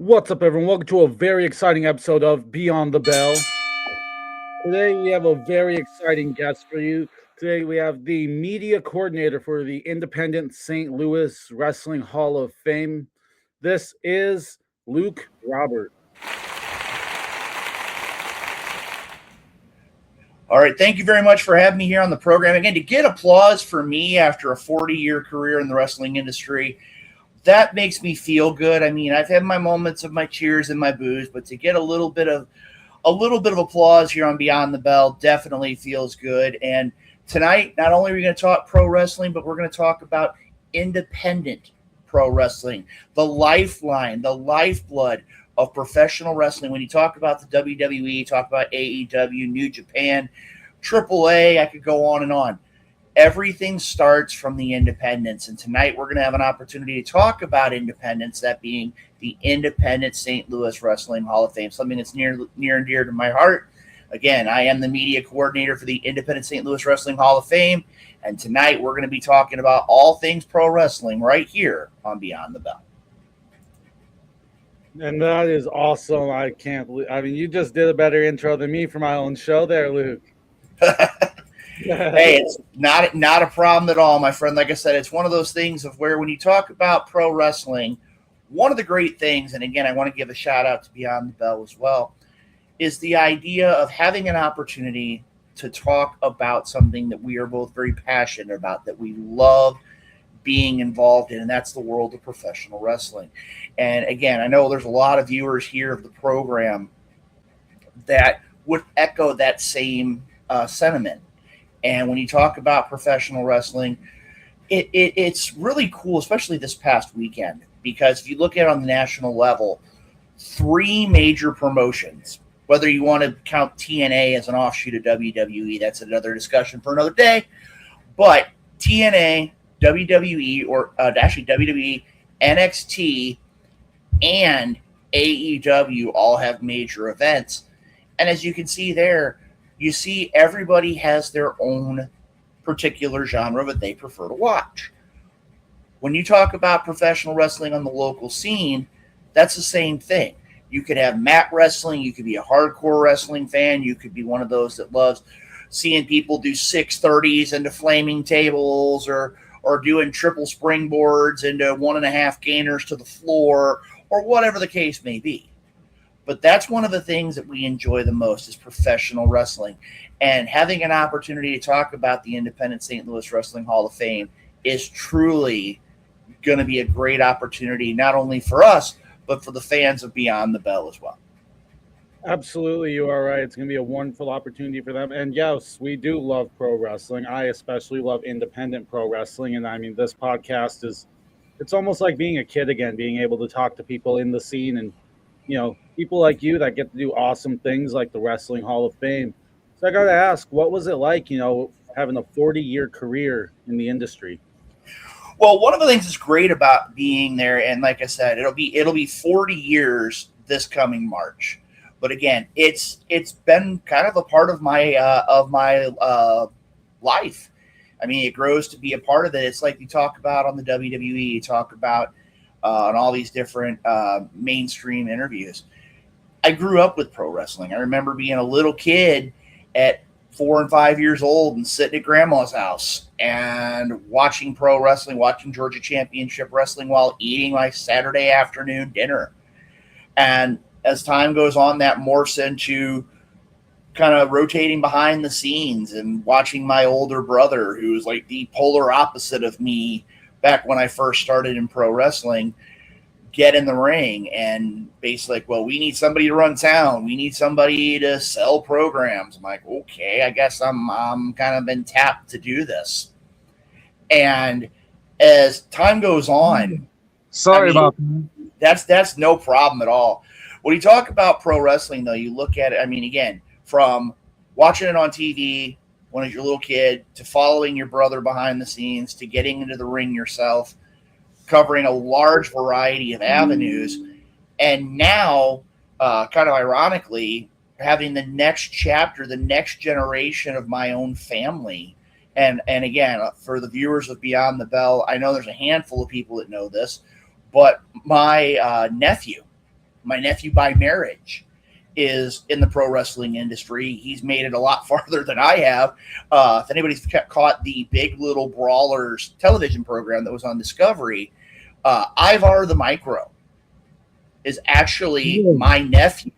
What's up, everyone? Welcome to a very exciting episode of Beyond the Bell. Today, we have a very exciting guest for you. Today, we have the media coordinator for the Independent St. Louis Wrestling Hall of Fame. This is Luke Robert. All right, thank you very much for having me here on the program. Again, to get applause for me after a 40-year career in the wrestling industry, that makes me feel good. I mean, I've had my moments of my cheers and my boos, but to get a little bit of applause here on Beyond the Bell definitely feels good. And tonight, not only are we going to talk pro wrestling, but we're going to talk about independent pro wrestling, the lifeline, the lifeblood of professional wrestling. When you talk about the WWE, talk about AEW, New Japan, AAA, I could go on and on. Everything starts from the independents. And tonight we're going to have an opportunity to talk about independence, that being the Independent St. Louis Wrestling Hall of Fame, something that's near and dear to my heart. Again, I am the media coordinator for the Independent St. Louis Wrestling Hall of Fame. And tonight we're going to be talking about all things pro wrestling right here on Beyond the Bell. And that is awesome. I can't believe, you just did a better intro than me for my own show there, Luke. Hey, it's not a problem at all, my friend. Like I said, it's one of those things of where when you talk about pro wrestling, one of the great things, and again, I want to give a shout out to Beyond the Bell as well, is the idea of having an opportunity to talk about something that we are both very passionate about, that we love being involved in, and that's the world of professional wrestling. And again, I know there's a lot of viewers here of the program that would echo that same sentiment. And when you talk about professional wrestling, it's really cool, especially this past weekend, because if you look at it on the national level, three major promotions, whether you want to count TNA as an offshoot of WWE, that's another discussion for another day, but TNA, WWE, or actually WWE, NXT, and AEW all have major events. And as you can see there, you see everybody has their own particular genre that they prefer to watch. When you talk about professional wrestling on the local scene, that's the same thing. You could have mat wrestling, you could be a hardcore wrestling fan, you could be one of those that loves seeing people do 630s into flaming tables, or doing triple springboards into 1.5 gainers to the floor, or whatever the case may be. But that's one of the things that we enjoy the most is professional wrestling. And having an opportunity to talk about the Independent St. Louis Wrestling Hall of Fame is truly going to be a great opportunity, not only for us, but for the fans of Beyond the Bell as well. Absolutely, you are right. It's going to be a wonderful opportunity for them. And yes, we do love pro wrestling. I especially love independent pro wrestling. And this podcast it's almost like being a kid again, being able to talk to people in the scene and, people like you that get to do awesome things like the Wrestling Hall of Fame. So I got to ask, what was it like, having a 40-year career in the industry? Well, one of the things that's great about being there, and like I said, it'll be 40 years this coming March. But again, it's been kind of a part of my life. I mean, it grows to be a part of it. It's like you talk about on the WWE, you talk about on all these different mainstream interviews. I grew up with pro wrestling. I remember being a little kid at 4 and 5 years old and sitting at grandma's house and watching pro wrestling, watching Georgia Championship Wrestling while eating my Saturday afternoon dinner. And as time goes on, that morphs into kind of rotating behind the scenes and watching my older brother, who was like the polar opposite of me back when I first started in pro wrestling, get in the ring and basically like, well, we need somebody to run town. We need somebody to sell programs. I'm like, okay, I guess I'm kind of been tapped to do this. And as time goes on, about that's no problem at all. When you talk about pro wrestling, though, you look at it, again, from watching it on TV when you're a little kid to following your brother behind the scenes to getting into the ring yourself, covering a large variety of avenues. And now, kind of ironically, having the next chapter, the next generation of my own family. And again, for the viewers of Beyond the Bell, I know there's a handful of people that know this, but my nephew My nephew by marriage is in the pro wrestling industry. He's made it a lot farther than I have. If anybody's caught the Big Little Brawlers television program that was on Discovery, Ivar the Micro is actually my nephew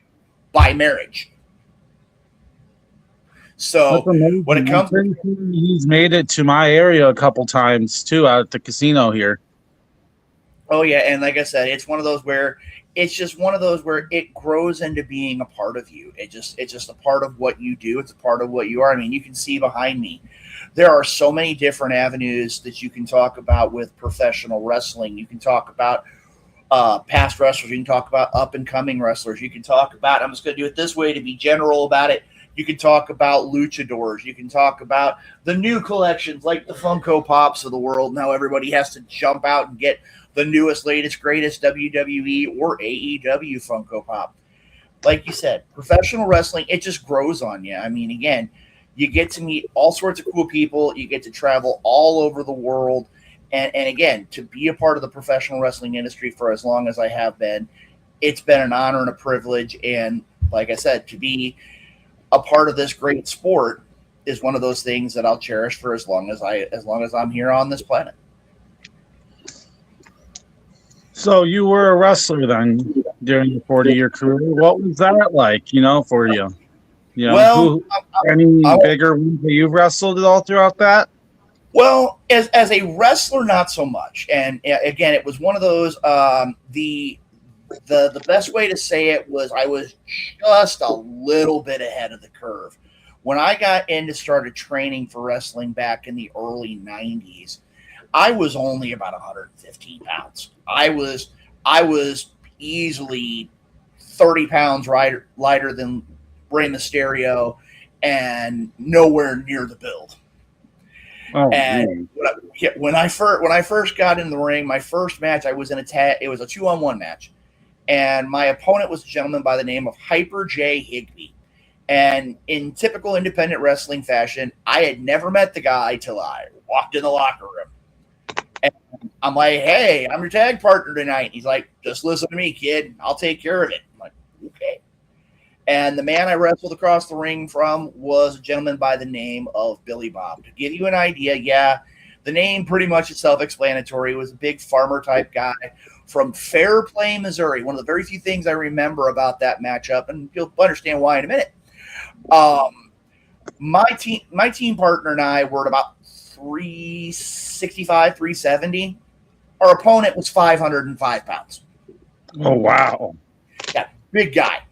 by marriage. So when it comes, he's made it to my area a couple times too, out at the casino here. Oh yeah, and like I said, it's one of those where it grows into being a part of you. It's just a part of what you do. It's a part of what you are. I mean, you can see behind me, there are so many different avenues that you can talk about with professional wrestling. You can talk about past wrestlers. You can talk about up and coming wrestlers. You can talk about, I'm just going to do it this way to be general about it. You can talk about luchadors. You can talk about the new collections like the Funko Pops of the world. Now everybody has to jump out and get the newest, latest, greatest WWE or AEW Funko Pop. Like you said, professional wrestling, it just grows on you. I mean, again, you get to meet all sorts of cool people. You get to travel all over the world. And again, to be a part of the professional wrestling industry for as long as I have been, it's been an honor and a privilege. And like I said, to be a part of this great sport is one of those things that I'll cherish for as long as I'm here on this planet. So you were a wrestler then during your 40-year career. What was that like, for you? Well, any bigger ones that you've wrestled at all throughout that? Well, as a wrestler, not so much. And again, it was one of those, the best way to say it was I was just a little bit ahead of the curve. When I got into started training for wrestling back in the early 90s, I was only about 115 pounds. I was easily 30 pounds lighter than Rey Mysterio and nowhere near the build. Oh, and when I first got in the ring, my first match, I was in it was a 2-on-1 match. And my opponent was a gentleman by the name of Hyper J. Higbee. And in typical independent wrestling fashion, I had never met the guy till I walked in the locker room. And I'm like, hey, I'm your tag partner tonight. He's like, just listen to me, kid. I'll take care of it. I'm like, okay. And the man I wrestled across the ring from was a gentleman by the name of Billy Bob. To give you an idea, yeah, the name pretty much is self-explanatory. He was a big farmer-type guy from Fairplay, Missouri. One of the very few things I remember about that matchup, and you'll understand why in a minute. My team partner and I were at about 365, 370. Our opponent was 505 pounds. Oh, wow. Yeah, big guy.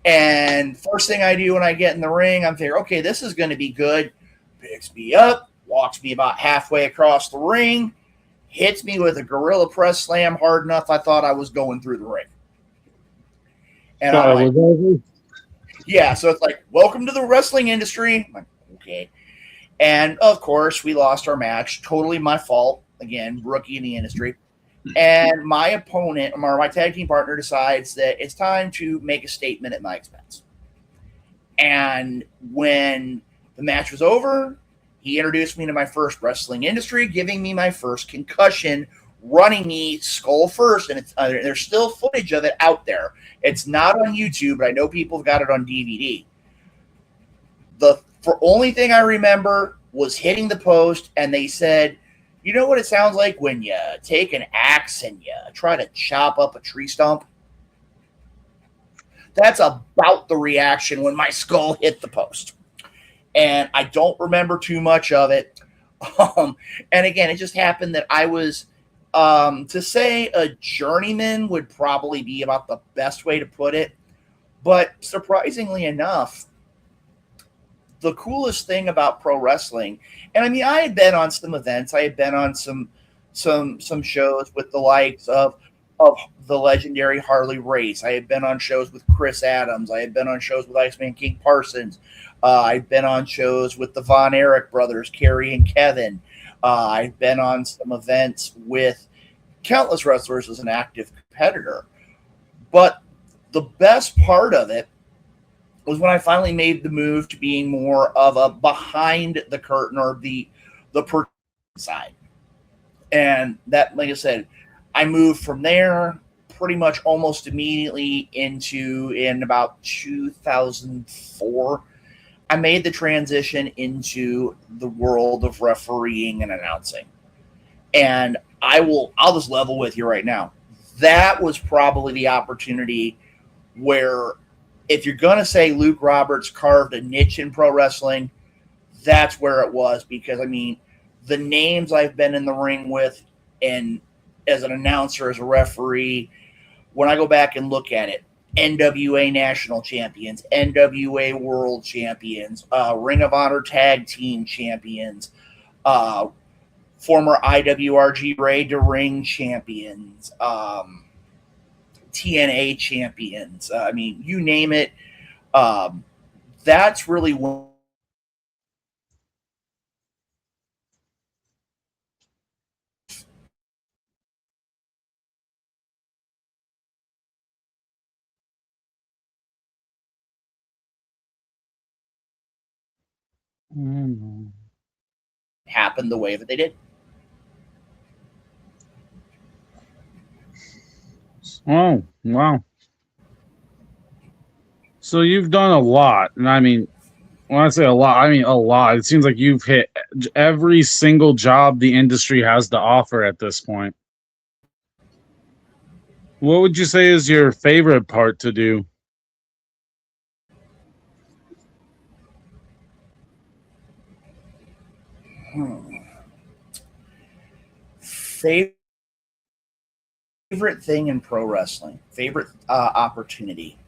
And first thing I do when I get in the ring, I'm thinking, okay, this is going to be good. Picks me up, walks me about halfway across the ring, hits me with a gorilla press slam hard enough I thought I was going through the ring. And I'm like, yeah, so it's like, welcome to the wrestling industry. I'm like, okay. And of course, we lost our match. Totally my fault. Again, rookie in the industry. And my opponent, or my tag team partner, decides that it's time to make a statement at my expense. And when the match was over, he introduced me to my first wrestling industry, giving me my first concussion, running me skull first. And there's still footage of it out there. It's not on YouTube, but I know people have got it on DVD. The only thing I remember was hitting the post, and they said, you know what it sounds like when you take an axe and you try to chop up a tree stump? That's about the reaction when my skull hit the post. And I don't remember too much of it. And again, it just happened that I was, to say a journeyman would probably be about the best way to put it. But surprisingly enough, the coolest thing about pro wrestling, and I mean, I had been on some events. I had been on some shows with the likes of the legendary Harley Race. I had been on shows with Chris Adams. I had been on shows with Iceman King Parsons. I've been on shows with the Von Erich brothers, Kerry and Kevin. I've been on some events with countless wrestlers as an active competitor. But the best part of it was when I finally made the move to being more of a behind the curtain or the production side. And that, like I said, I moved from there pretty much almost immediately into, in about 2004, I made the transition into the world of refereeing and announcing. And I'll just level with you right now. That was probably the opportunity where, if you're going to say Luke Roberts carved a niche in pro wrestling, that's where it was. Because, I mean, the names I've been in the ring with, and as an announcer, as a referee, when I go back and look at it, NWA National Champions, NWA World Champions, Ring of Honor Tag Team Champions, former IWRG Raid to Ring Champions, TNA Champions. I mean, you name it. That's really what happened the way that they did. Oh, wow. So you've done a lot. And I mean, when I say a lot, I mean a lot. It seems like you've hit every single job the industry has to offer at this point. What would you say is your favorite part to do? Favorite thing in pro wrestling, favorite opportunity.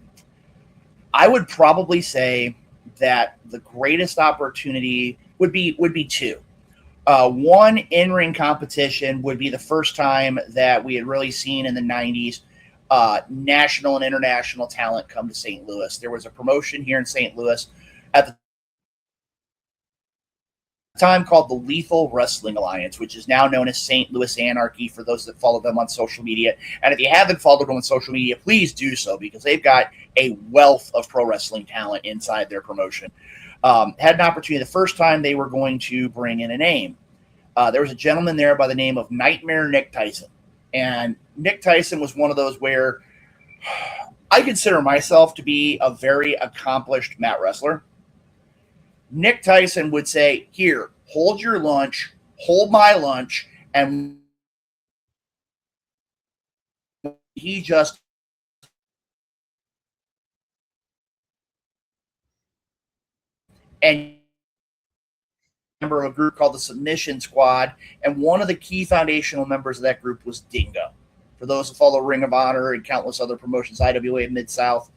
I would probably say that the greatest opportunity would be two. One, in ring competition would be the first time that we had really seen in the 90s national and international talent come to St. Louis. There was a promotion here in St. Louis at the time called the Lethal Wrestling Alliance, which is now known as St. Louis Anarchy for those that follow them on social media. And if you haven't followed them on social media, please do so, because they've got a wealth of pro wrestling talent inside their promotion. Had an opportunity the first time they were going to bring in a name. There was a gentleman there by the name of Nightmare Nick Tyson. And Nick Tyson was one of those where I consider myself to be a very accomplished mat wrestler. Nick Tyson would say, "Here, hold your lunch, hold my lunch," and he just and member of a group called the Submission Squad, and one of the key foundational members of that group was Dingo. For those who follow Ring of Honor and countless other promotions, IWA Mid-South,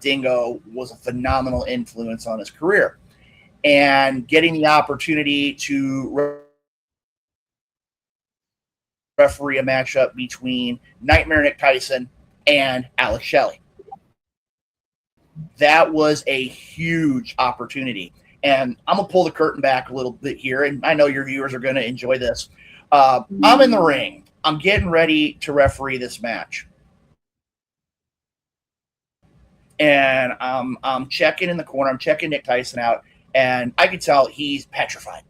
Dingo was a phenomenal influence on his career. And getting the opportunity to referee a matchup between Nightmare Nick Tyson and Alex Shelley. That was a huge opportunity. And I'm going to pull the curtain back a little bit here, and I know your viewers are going to enjoy this. I'm in the ring. I'm getting ready to referee this match. And I'm checking in the corner. I'm checking Nick Tyson out, and I can tell he's petrified,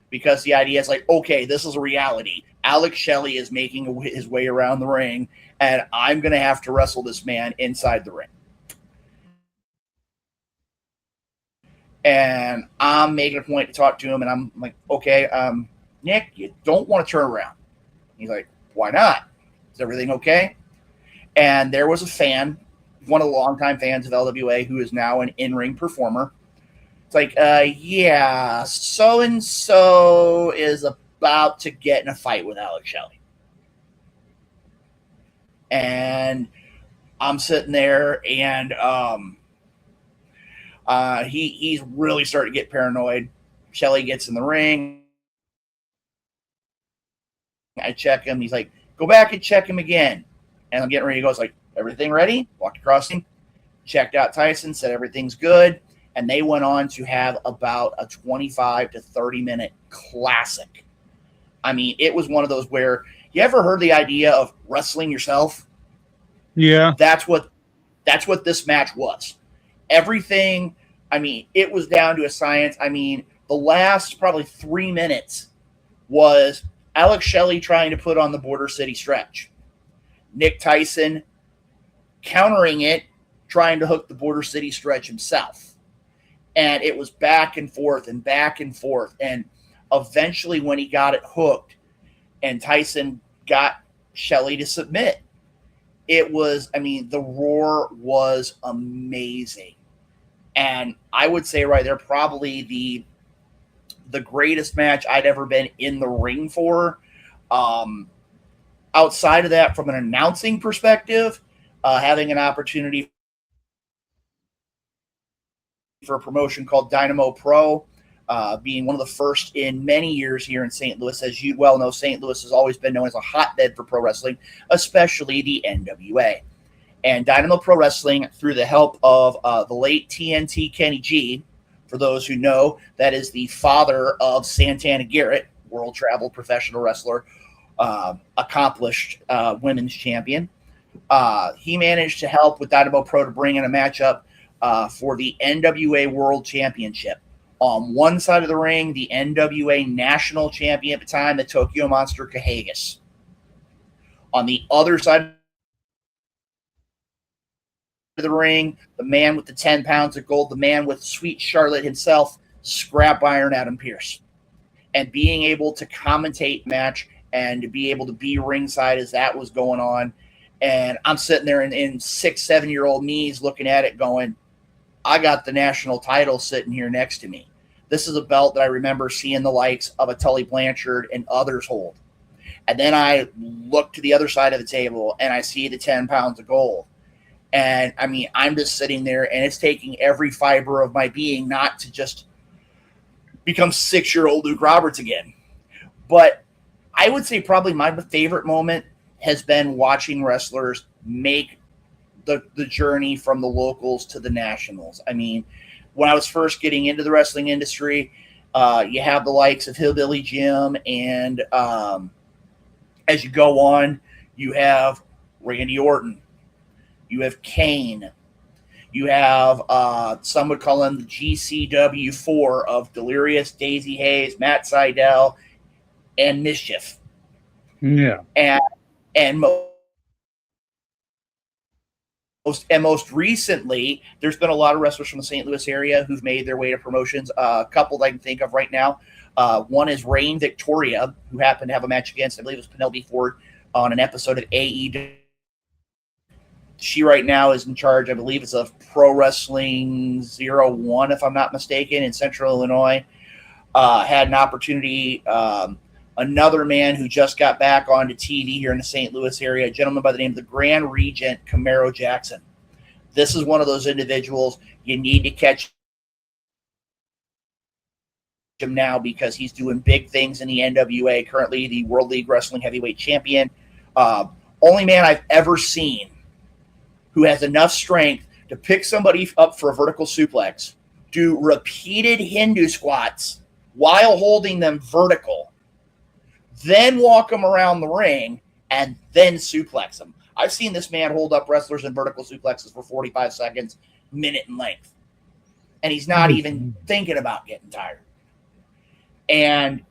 because the idea is like, okay, this is a reality. Alex Shelley is making his way around the ring, and I'm going to have to wrestle this man inside the ring. And I'm making a point to talk to him, and I'm like, okay, Nick, you don't want to turn around. He's like, why not? Is everything okay? And there was a fan, one of the longtime fans of LWA, who is now an in-ring performer. It's like, yeah, so-and-so is about to get in a fight with Alex Shelley. And I'm sitting there, and he's really starting to get paranoid. Shelley gets in the ring. I check him. He's like, go back and check him again. And I'm getting ready to go. It's like, everything ready? Walked across him, checked out Tyson, said everything's good. And they went on to have about a 25 to 30-minute classic. I mean, it was one of those where, you ever heard the idea of wrestling yourself? Yeah. That's what this match was. Everything, I mean, it was down to a science. I mean, the last probably 3 minutes was Alex Shelley trying to put on the Border City stretch. Nick Tyson countering it, trying to hook the Border City stretch himself. And it was back and forth and back and forth. And eventually when he got it hooked and Tyson got Shelley to submit, it was, I mean, the roar was amazing. And I would say right there, probably the greatest match I'd ever been in the ring for. Outside of that, from an announcing perspective, having an opportunity for a promotion called Dynamo Pro, being one of the first in many years here in St. Louis. As you well know, St. Louis has always been known as a hotbed for pro wrestling, especially the NWA. And Dynamo Pro Wrestling, through the help of the late TNT Kenny G, for those who know, that is the father of Santana Garrett, world travel professional wrestler, accomplished women's champion. He managed to help with Dynamo Pro to bring in a matchup for the NWA World Championship. On one side of the ring, the NWA National Champion at the time, the Tokyo Monster Kahagas. On the other side of the ring, the man with the 10 pounds of gold, the man with Sweet Charlotte himself, Scrap Iron Adam Pearce. And being able to commentate match and to be able to be ringside as that was going on. And I'm sitting there in 6-7-year-old knees looking at it going, I got the national title sitting here next to me. This is a belt that I remember seeing the likes of a Tully Blanchard and others hold. And then I look to the other side of the table and I see the 10 pounds of gold. And I mean, I'm just sitting there and it's taking every fiber of my being not to just become 6-year-old Luke Roberts again. But I would say probably my favorite moment has been watching wrestlers make the journey from the locals to the nationals. I mean, when I was first getting into the wrestling industry, you have the likes of Hillbilly Jim, and as you go on, you have Randy Orton, you have Kane, you have some would call him the GCW4 of Delirious, Daisy Hayes, Matt Sydal, and Mischief. Yeah. And most recently, there's been a lot of wrestlers from the St. Louis area who've made their way to promotions. A couple that I can think of right now. One is Reign Victoria, who happened to have a match against, I believe it was Penelope Ford, on an episode of AEW. She right now is in charge, I believe it's of Pro Wrestling 01, if I'm not mistaken, in Central Illinois. Had an opportunity, another man who just got back onto TV here in the St. Louis area, a gentleman by the name of the Grand Regent Camaro Jackson. This is one of those individuals you need to catch him now because he's doing big things in the NWA, currently the World League Wrestling Heavyweight Champion. Only man I've ever seen who has enough strength to pick somebody up for a vertical suplex, do repeated Hindu squats while holding them vertical, then walk them around the ring, and then suplex them. I've seen this man hold up wrestlers in vertical suplexes for 45 seconds, minute in length. And he's not even thinking about getting tired. And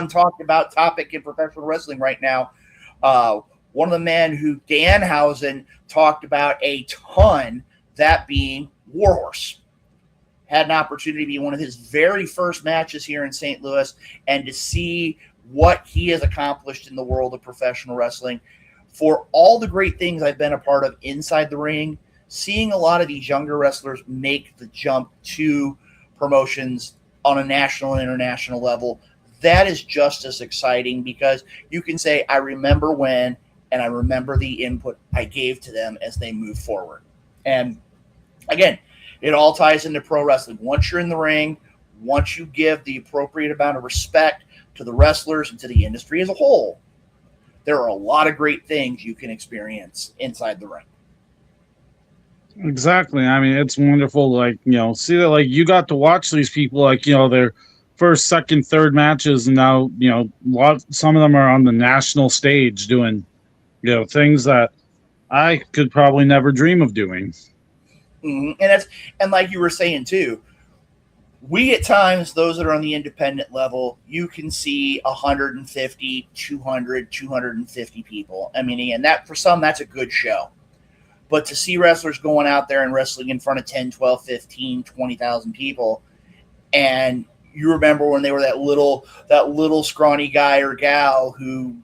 talking about topic in professional wrestling right now, one of the men who Danhausen talked about a ton, that being Warhorse. Had an opportunity to be one of his very first matches here in St. Louis, and to see what he has accomplished in the world of professional wrestling. For all the great things I've been a part of inside the ring, seeing a lot of these younger wrestlers make the jump to promotions on a national and international level, that is just as exciting, because you can say, I remember when, and I remember the input I gave to them as they move forward. And again, it all ties into pro wrestling. Once you're in the ring, once you give the appropriate amount of respect to the wrestlers and to the industry as a whole, there are a lot of great things you can experience inside the ring. Exactly. I mean, it's wonderful. Like, see that, like, you got to watch these people, like, their first, second, third matches, and now, some of them are on the national stage doing, things that I could probably never dream of doing. And like you were saying too, we at times, those that are on the independent level, you can see 150, 200, 250 people. I mean, again, that for some, that's a good show. But to see wrestlers going out there and wrestling in front of 10, 12, 15, 20,000 people, and you remember when they were that little scrawny guy or gal who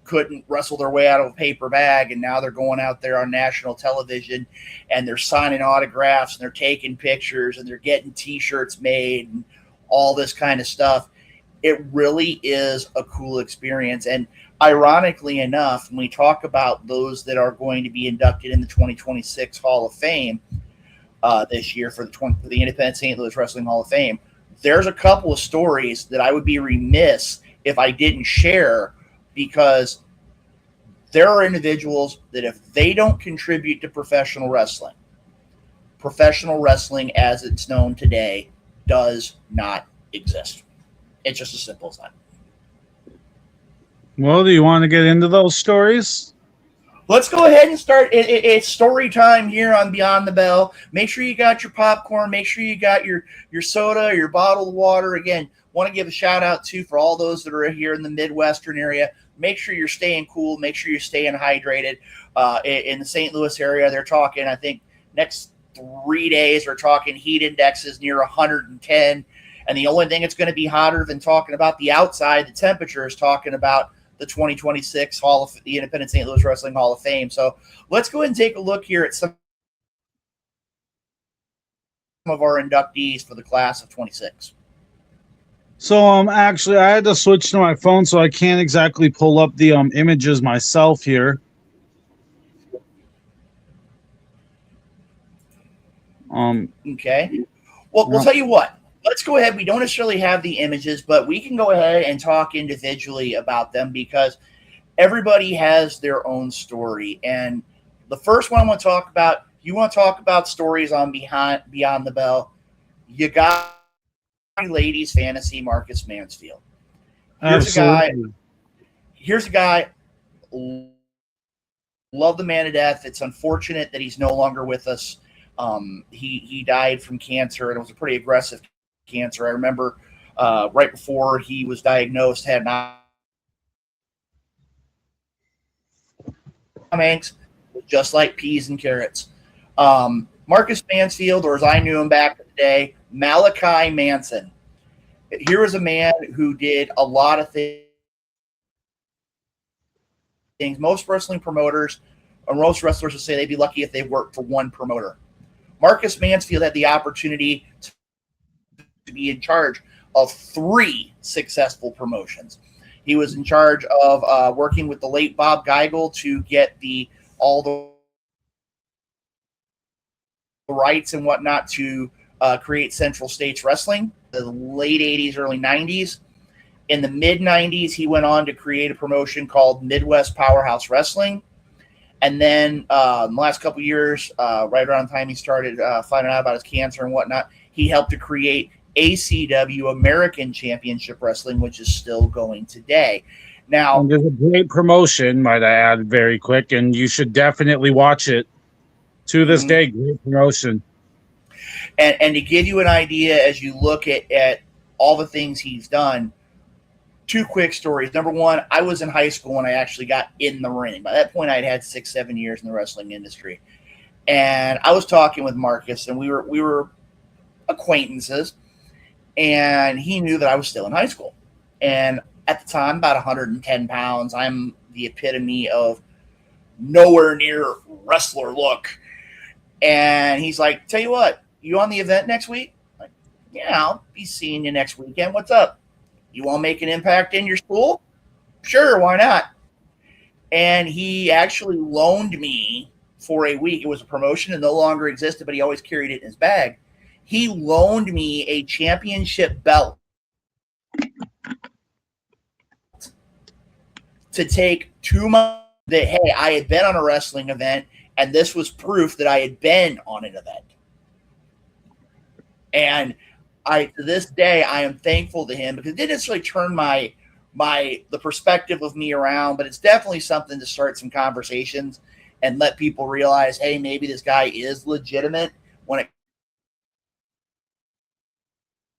couldn't wrestle their way out of a paper bag, and now they're going out there on national television and they're signing autographs and they're taking pictures and they're getting t-shirts made and all this kind of stuff. It really is a cool experience. And ironically enough, when we talk about those that are going to be inducted in the 2026 Hall of Fame this year for the Independent St. Louis Wrestling Hall of Fame, there's a couple of stories that I would be remiss if I didn't share, because there are individuals that if they don't contribute to professional wrestling as it's known today does not exist. It's just as simple as that. Well, do you want to get into those stories? Let's go ahead and start. It's story time here on Beyond the Bell. Make sure you got your popcorn. Make sure you got your soda, your bottled water. Again, want to give a shout out too for all those that are here in the Midwestern area. Make sure you're staying cool. Make sure you're staying hydrated. In the St. Louis area, they're talking, I think, next 3 days, we're talking heat indexes near 110. And the only thing that's going to be hotter than talking about the outside, the temperature, is talking about the 2026 the Independent St. Louis Wrestling Hall of Fame. So let's go ahead and take a look here at some of our inductees for the class of 26. So actually I had to switch to my phone, so I can't exactly pull up the images myself here. Okay. Well, we'll tell you what. Let's go ahead. We don't necessarily have the images, but we can go ahead and talk individually about them because everybody has their own story. And the first one I want to talk about, you want to talk about stories on Beyond the Bell, you got ladies fantasy Marcus Mansfield. Here's a guy, love the man to death. It's unfortunate that he's no longer with us. He died from cancer, and it was a pretty aggressive cancer. I remember right before he was diagnosed, had Hanks, just like peas and carrots. Marcus Mansfield, or as I knew him back in the day, Malachi Manson. Here was a man who did a lot of things. Most wrestling promoters, or most wrestlers would say they'd be lucky if they worked for one promoter. Marcus Mansfield had the opportunity to be in charge of 3 successful promotions. He was in charge of working with the late Bob Geigel to get all the rights and whatnot to create Central States Wrestling, the late 80s, early 90s. In the mid-90s, he went on to create a promotion called Midwest Powerhouse Wrestling. And then in the last couple of years, right around the time he started finding out about his cancer and whatnot, he helped to create ACW, American Championship Wrestling, which is still going today. Now, there's a great promotion, might I add, very quick, and you should definitely watch it. To this day, great promotion. And to give you an idea, as you look at all the things he's done, 2 quick stories. Number one, I was in high school when I actually got in the ring. By that point, I'd had 6-7 years in the wrestling industry. And I was talking with Marcus, and we were acquaintances, and he knew that I was still in high school. And at the time, about 110 pounds. I'm the epitome of nowhere near wrestler look. And he's like, tell you what, you on the event next week? I'm like, yeah, I'll be seeing you next weekend. What's up? You want to make an impact in your school? Sure, why not? And he actually loaned me for a week. It was a promotion and no longer existed, but he always carried it in his bag. He loaned me a championship belt to take 2 months that, hey, I had been on a wrestling event, and this was proof that I had been on an event. And to this day, I am thankful to him because it didn't necessarily turn the perspective of me around, but it's definitely something to start some conversations and let people realize, hey, maybe this guy is legitimate. when it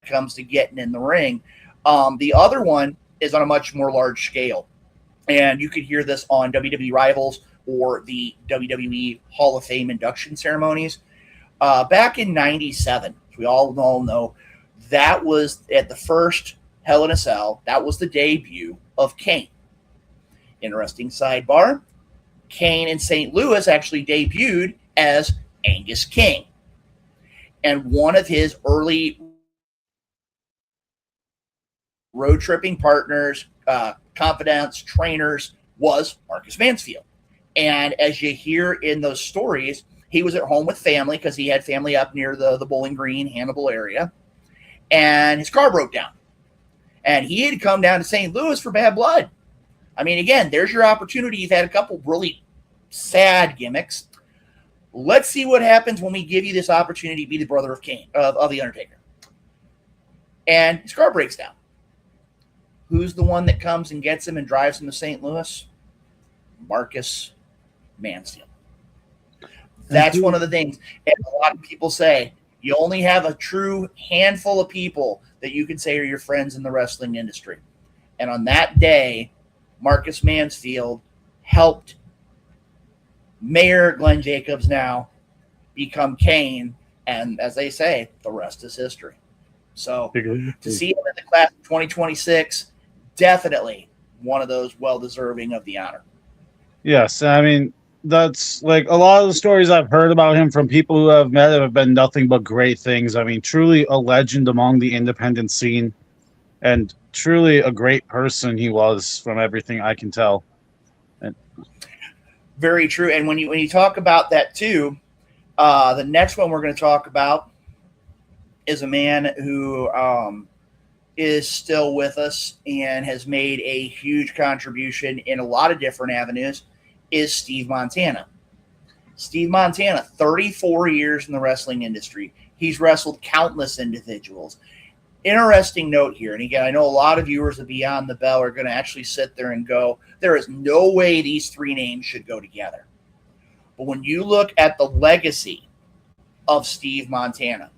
comes to getting in the ring. The other one is on a much more large scale. And you could hear this on WWE Rivals or the WWE Hall of Fame induction ceremonies. Back in '97, we all know that was at the first Hell in a Cell. That was the debut of Kane. Interesting sidebar. Kane in St. Louis actually debuted as Angus King. And one of his early road tripping partners, confidants, trainers was Marcus Mansfield. And as you hear in those stories, he was at home with family because he had family up near the Bowling Green, Hannibal area. And his car broke down. And he had come down to St. Louis for Bad Blood. I mean, again, there's your opportunity. You've had a couple really sad gimmicks. Let's see what happens when we give you this opportunity to be the brother of Kane, of The Undertaker. And his car breaks down. Who's the one that comes and gets him and drives him to St. Louis? Marcus Mansfield. That's one of the things. And a lot of people say you only have a true handful of people that you can say are your friends in the wrestling industry. And on that day, Marcus Mansfield helped Mayor Glenn Jacobs now become Kane. And as they say, the rest is history. So to see him in the class of 2026, definitely one of those well-deserving of the honor. Yes, I mean, that's like a lot of the stories I've heard about him from people who have met him have been nothing but great things. I mean, truly a legend among the independent scene and truly a great person he was from everything I can tell. And very true. And when you talk about that too, the next one we're going to talk about is a man who is still with us and has made a huge contribution in a lot of different avenues, is Steve Montana. Steve Montana, 34 years in the wrestling industry. He's wrestled countless individuals. Interesting note here, and again, I know a lot of viewers of Beyond the Bell are going to actually sit there and go, there is no way these three names should go together. But when you look at the legacy of Steve Montana,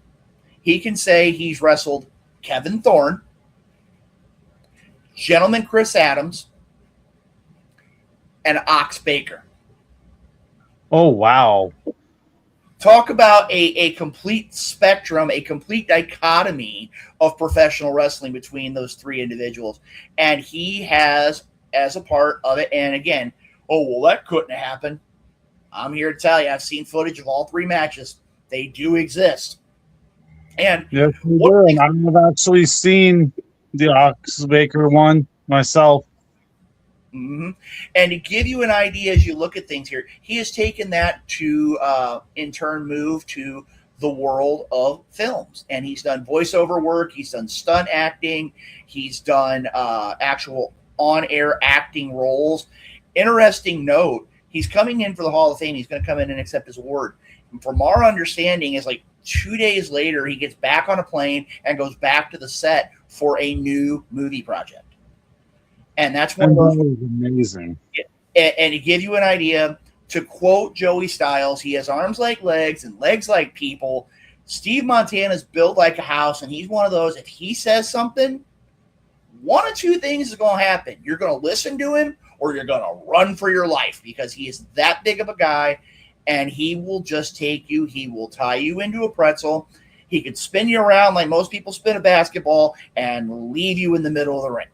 he can say he's wrestled Kevin Thorne, Gentleman Chris Adams, and Ox Baker. oh, wow. Talk about a complete spectrum, a complete dichotomy of professional wrestling between those three individuals. And he has, as a part of it, and again, oh, well, that couldn't happen. I'm here to tell you, I've seen footage of all three matches. They do exist. And yes, we do. And I've actually seen the Ox Baker one myself. Mm-hmm. And to give you an idea as you look at things here, he has taken that to, in turn, move to the world of films. And he's done voiceover work. He's done stunt acting. He's done actual on-air acting roles. Interesting note, he's coming in for the Hall of Fame. He's going to come in and accept his award. And from our understanding is like 2 days later, he gets back on a plane and goes back to the set for a new movie project. And that's one of those. That was amazing. And to give you an idea, to quote Joey Styles, he has arms like legs and legs like people. Steve Montana's built like a house, and he's one of those, if he says something, one of two things is going to happen. You're going to listen to him or you're going to run for your life because he is that big of a guy, and he will just take you. He will tie you into a pretzel. He could spin you around like most people spin a basketball and leave you in the middle of the ring.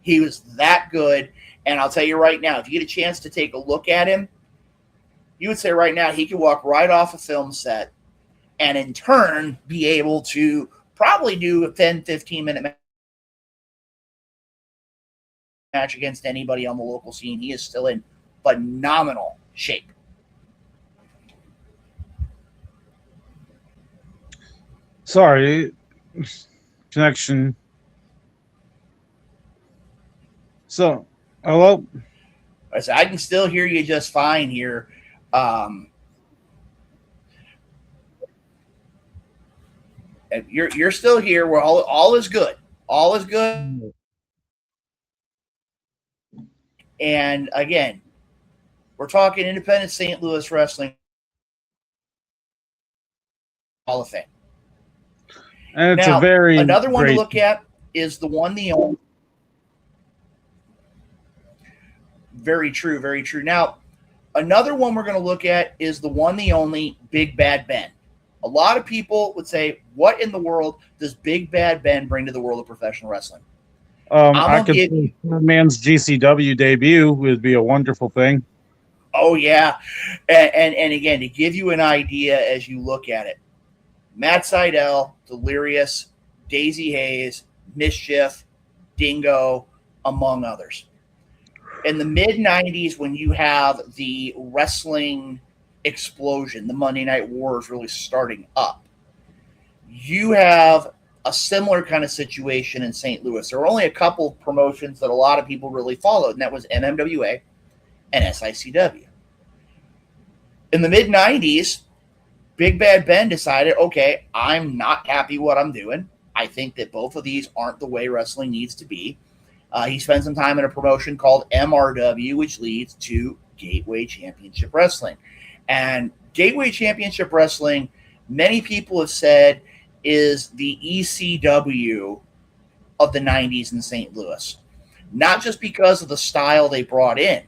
He was that good. And I'll tell you right now, if you get a chance to take a look at him, you would say right now he could walk right off a film set and in turn be able to probably do a 10, 15-minute match against anybody on the local scene. He is still in phenomenal shape. Sorry, connection. So, hello? I can still hear you just fine here. You're still here. We're all is good. All is good. And again, we're talking independent St. Louis wrestling Hall of Fame. And it's Now, a very another one to great. look at is the one, the only. Very true, very true. Now, another one we're going to look at is the one, the only Big Bad Ben. A lot of people would say, what in the world does Big Bad Ben bring to the world of professional wrestling? I could see man's GCW debut would be a wonderful thing. Oh, yeah. And again, to give you an idea as you look at it, Matt Sydal, Delirious, Daisy Hayes, Mischief, Dingo, among others. In the mid-'90s, when you have the wrestling explosion, the Monday Night Wars really starting up, you have a similar kind of situation in St. Louis. There were only a couple of promotions that a lot of people really followed, and that was MMWA and SICW. In the mid-'90s, Big Bad Ben decided, okay, I'm not happy what I'm doing. I think that both of these aren't the way wrestling needs to be. He spent some time in a promotion called MRW, which leads to Gateway Championship Wrestling. And Gateway Championship Wrestling, many people have said, is the ECW of the 90s in St. Louis. Not just because of the style they brought in,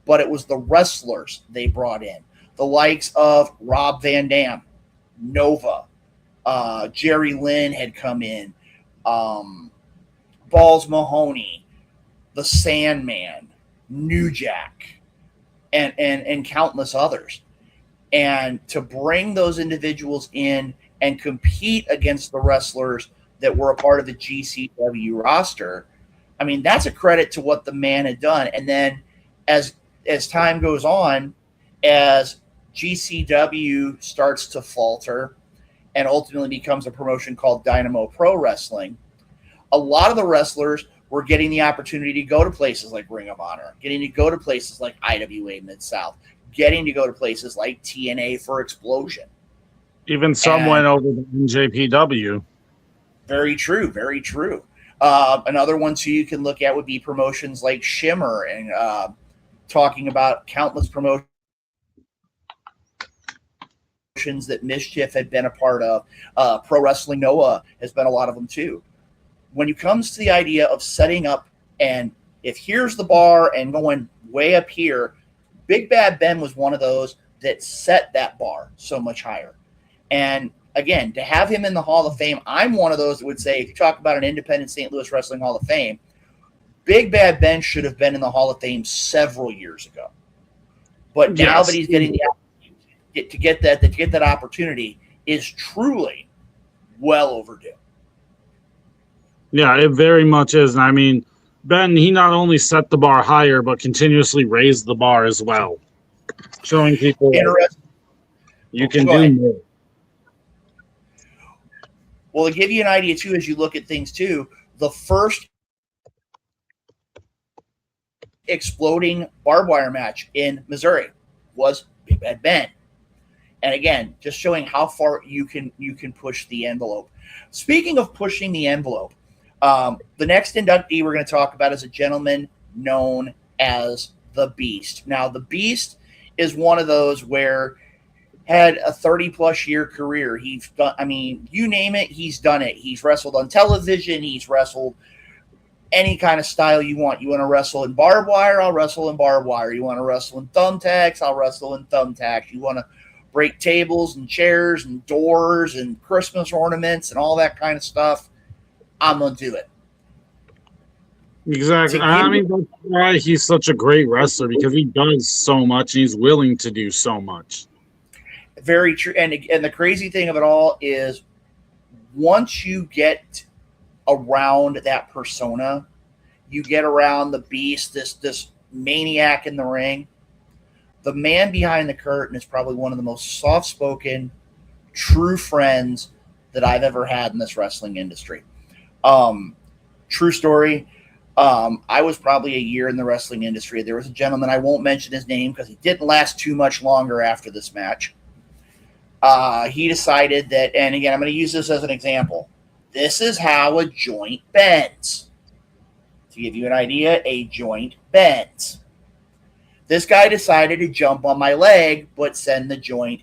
but it was the wrestlers they brought in. The likes of Rob Van Dam, Nova, Jerry Lynn had come in, Balls Mahoney, the Sandman, New Jack, and countless others. And to bring those individuals in and compete against the wrestlers that were a part of the GCW roster, I mean, that's a credit to what the man had done. And then as time goes on, as GCW starts to falter and ultimately becomes a promotion called Dynamo Pro Wrestling, a lot of the wrestlers were getting the opportunity to go to places like Ring of Honor, getting to go to places like IWA Mid-South, getting to go to places like TNA for Explosion. Even some went over to NJPW. Very true, very true. Another one, too, you can look at would be promotions like Shimmer and talking about countless promotions that Mischief had been a part of. Pro Wrestling Noah has been a lot of them, too. When it comes to the idea of setting up, and if here's the bar and going way up here, Big Bad Ben was one of those that set that bar so much higher. And again, to have him in the Hall of Fame, I'm one of those that would say, if you talk about an independent St. Louis Wrestling Hall of Fame, Big Bad Ben should have been in the Hall of Fame several years ago. But now that he's getting the opportunity to get that opportunity is truly well overdue. Yeah, it very much is. And I mean, Ben, he not only set the bar higher, but continuously raised the bar as well, showing people you can do more. Well, to give you an idea, too, as you look at things, too, the first exploding barbed wire match in Missouri was Big Bad Ben. And again, just showing how far you can push the envelope. Speaking of pushing the envelope, the next inductee we're going to talk about is a gentleman known as the Beast. Now, the Beast is one of those where had a 30-plus year career. He's done, I mean, you name it, he's done it. He's wrestled on television. He's wrestled any kind of style you want. You want to wrestle in barbed wire? I'll wrestle in barbed wire. You want to wrestle in thumbtacks? I'll wrestle in thumbtacks. You want to break tables and chairs and doors and Christmas ornaments and all that kind of stuff? I'm going to do it. Exactly. I mean, that's why he's such a great wrestler, because he does so much and he's willing to do so much. Very true. And the crazy thing of it all is once you get around that persona, you get around the Beast, this maniac in the ring, the man behind the curtain is probably one of the most soft-spoken, true friends that I've ever had in this wrestling industry. True story. I was probably a year in the wrestling industry. There was a gentleman, I won't mention his name because he didn't last too much longer after this match. He decided that, and again, I'm going to use this as an example. This is how a joint bends. To give you an idea, a joint bends. This guy decided to jump on my leg, but send the joint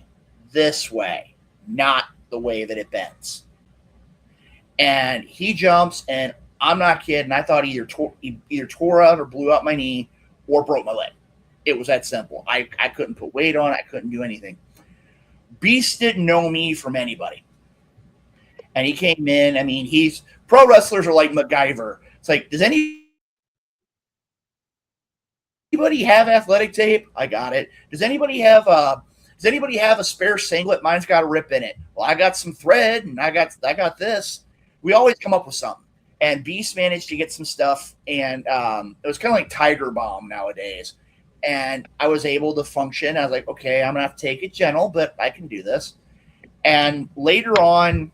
this way, not the way that it bends. And he jumps, and I'm not kidding. I thought he either tore out or blew out my knee or broke my leg. It was that simple. I couldn't put weight on. I couldn't do anything. Beast didn't know me from anybody. And he came in. I mean, pro wrestlers are like MacGyver. It's like, does anybody have athletic tape? I got it. Does anybody have a spare singlet? Mine's got a rip in it. Well, I got some thread, and I got this. We always come up with something. And Beast managed to get some stuff, and it was kind of like Tiger Bomb nowadays. And I was able to function. I was like, okay, I'm going to have to take it gentle, but I can do this. And later on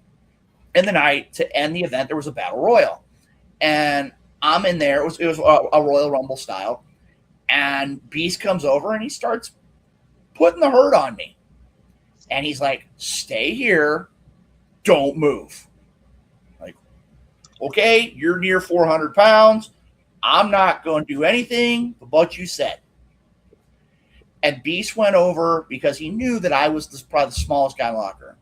in the night, to end the event, there was a battle royal. And I'm in there. It was a Royal Rumble style. And Beast comes over, and he starts putting the hurt on me. And he's like, stay here. Don't move. Like, okay, you're near 400 pounds. I'm not going to do anything but what you said. And Beast went over because he knew that I was probably the smallest guy in the locker room.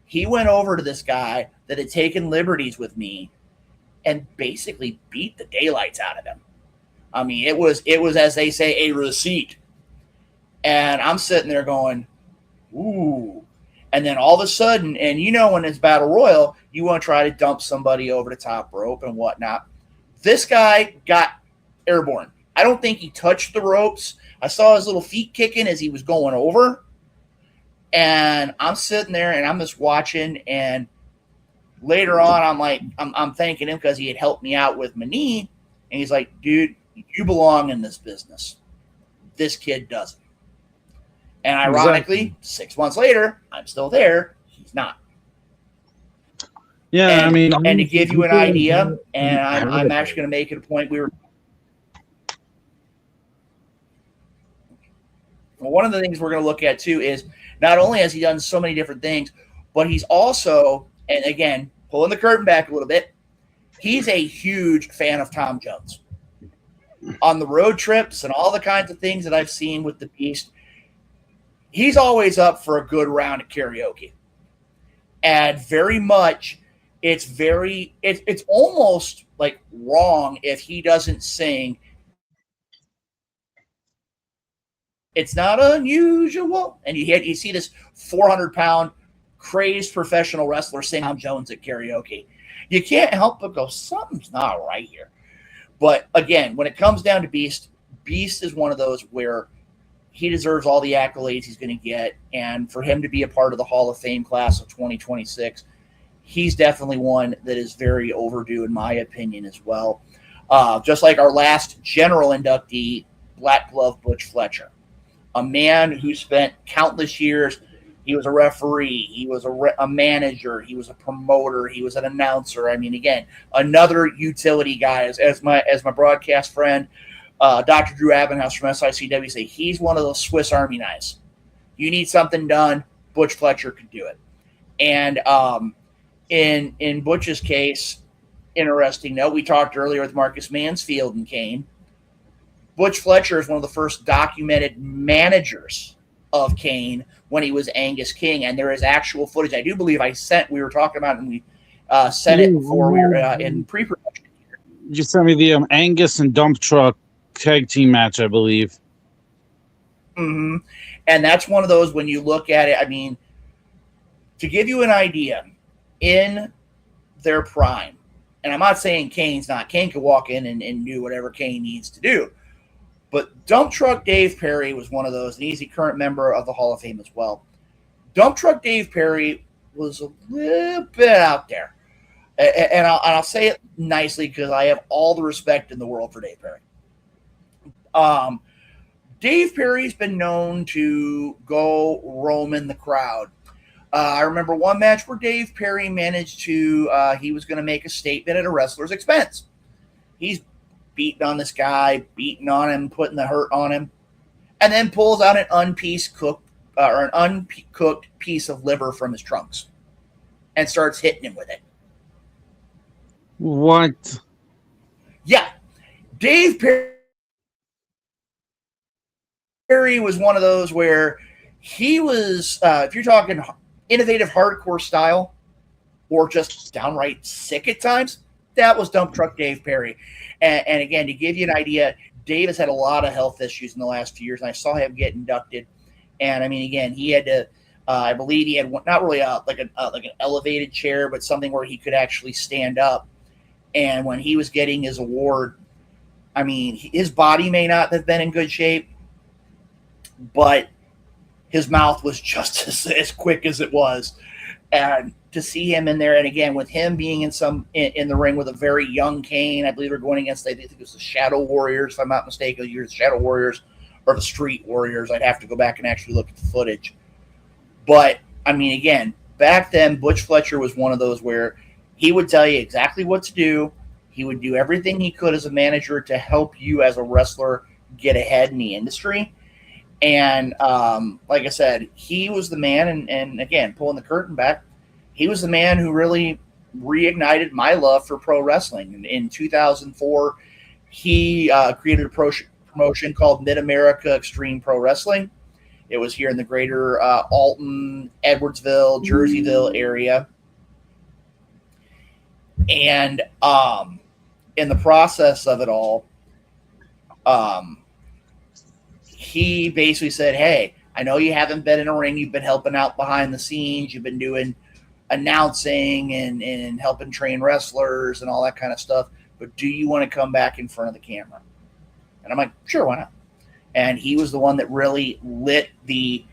He went over to this guy that had taken liberties with me and basically beat the daylights out of him. I mean, it was, as they say, a receipt. And I'm sitting there going, ooh. And then all of a sudden, and you know when it's Battle Royal, you want to try to dump somebody over the top rope and whatnot. This guy got airborne. I don't think he touched the ropes. I saw his little feet kicking as he was going over. And I'm sitting there and I'm just watching. And later on, I'm like, I'm thanking him because he had helped me out with my knee. And he's like, dude, you belong in this business. This kid doesn't. And ironically, 6 months later, I'm still there. He's not. Yeah, and, I mean, and to give you an idea, and I'm actually going to make it a point. One of the things we're going to look at too is not only has he done so many different things, but he's also, and again, pulling the curtain back a little bit, he's a huge fan of Tom Jones. On the road trips and all the kinds of things that I've seen with the Beast, he's always up for a good round of karaoke. And very much, it's almost like wrong if he doesn't sing. It's not unusual. And you see this 400-pound crazed professional wrestler sing Tom Jones at karaoke. You can't help but go, something's not right here. But again, when it comes down to Beast is one of those where he deserves all the accolades he's going to get. And for him to be a part of the Hall of Fame class of 2026, he's definitely one that is very overdue, in my opinion, as well. Just like our last general inductee, Black Glove Butch Fletcher, a man who spent countless years. He was a referee. He was a manager. He was a promoter. He was an announcer. I mean, again, another utility guy. As my broadcast friend, Dr. Drew Abbenhouse from SICW say, he's one of those Swiss Army knives. You need something done, Butch Fletcher could do it. And in Butch's case, interesting note, we talked earlier with Marcus Mansfield and Kane. Butch Fletcher is one of the first documented managers of Kane when he was Angus King, and there is actual footage. I do believe we were talking about it, and we sent it before we were in pre-production. You sent me the Angus and Dump Truck tag team match, I believe. Mm-hmm. And that's one of those, when you look at it, I mean, to give you an idea, in their prime, and I'm not saying Kane's not. Kane could walk in and do whatever Kane needs to do. But Dump Truck Dave Perry was one of those, and he's a current member of the Hall of Fame as well. Dump Truck Dave Perry was a little bit out there. And I'll say it nicely because I have all the respect in the world for Dave Perry. Dave Perry's been known to go roaming the crowd. I remember one match where Dave Perry managed to, he was going to make a statement at a wrestler's expense. He's beating on this guy, beating on him, putting the hurt on him, and then pulls out an uncooked piece of liver from his trunks and starts hitting him with it. What? Yeah. Dave Perry was one of those where he was, if you're talking innovative hardcore style or just downright sick at times, that was Dump Truck Dave Perry. And again, to give you an idea, Dave has had a lot of health issues in the last few years, and I saw him get inducted. And I mean, again, he had to. I believe he had not really like an elevated chair, but something where he could actually stand up. And when he was getting his award, I mean, his body may not have been in good shape, but his mouth was just as quick as it was. And to see him in there, and again, with him being in the ring with a very young Kane, I believe they're going against, I think it was the Shadow Warriors, if I'm not mistaken, either the Shadow Warriors or the Street Warriors. I'd have to go back and actually look at the footage. But, I mean, again, back then, Butch Fletcher was one of those where he would tell you exactly what to do. He would do everything he could as a manager to help you as a wrestler get ahead in the industry. And like I said, he was the man, and again, pulling the curtain back, he was the man who really reignited my love for pro wrestling. In 2004, he created a promotion called Mid-America Extreme Pro Wrestling. It was here in the greater Alton, Edwardsville, Jerseyville area. And in the process of it all, he basically said, hey, I know you haven't been in a ring. You've been helping out behind the scenes. You've been doing announcing and helping train wrestlers and all that kind of stuff. But do you want to come back in front of the camera? And I'm like, sure, why not? And he was the one that really lit the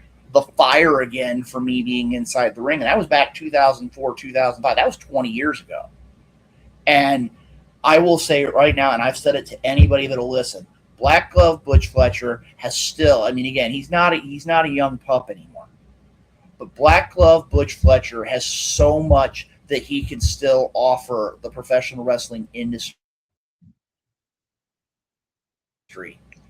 fire again for me being inside the ring. And that was back 2004, 2005. That was 20 years ago. And I will say it right now, and I've said it to anybody that'll listen, Black Glove Butch Fletcher has still, I mean, again, he's not a young pup anymore. But Black Glove Butch Fletcher has so much that he can still offer the professional wrestling industry.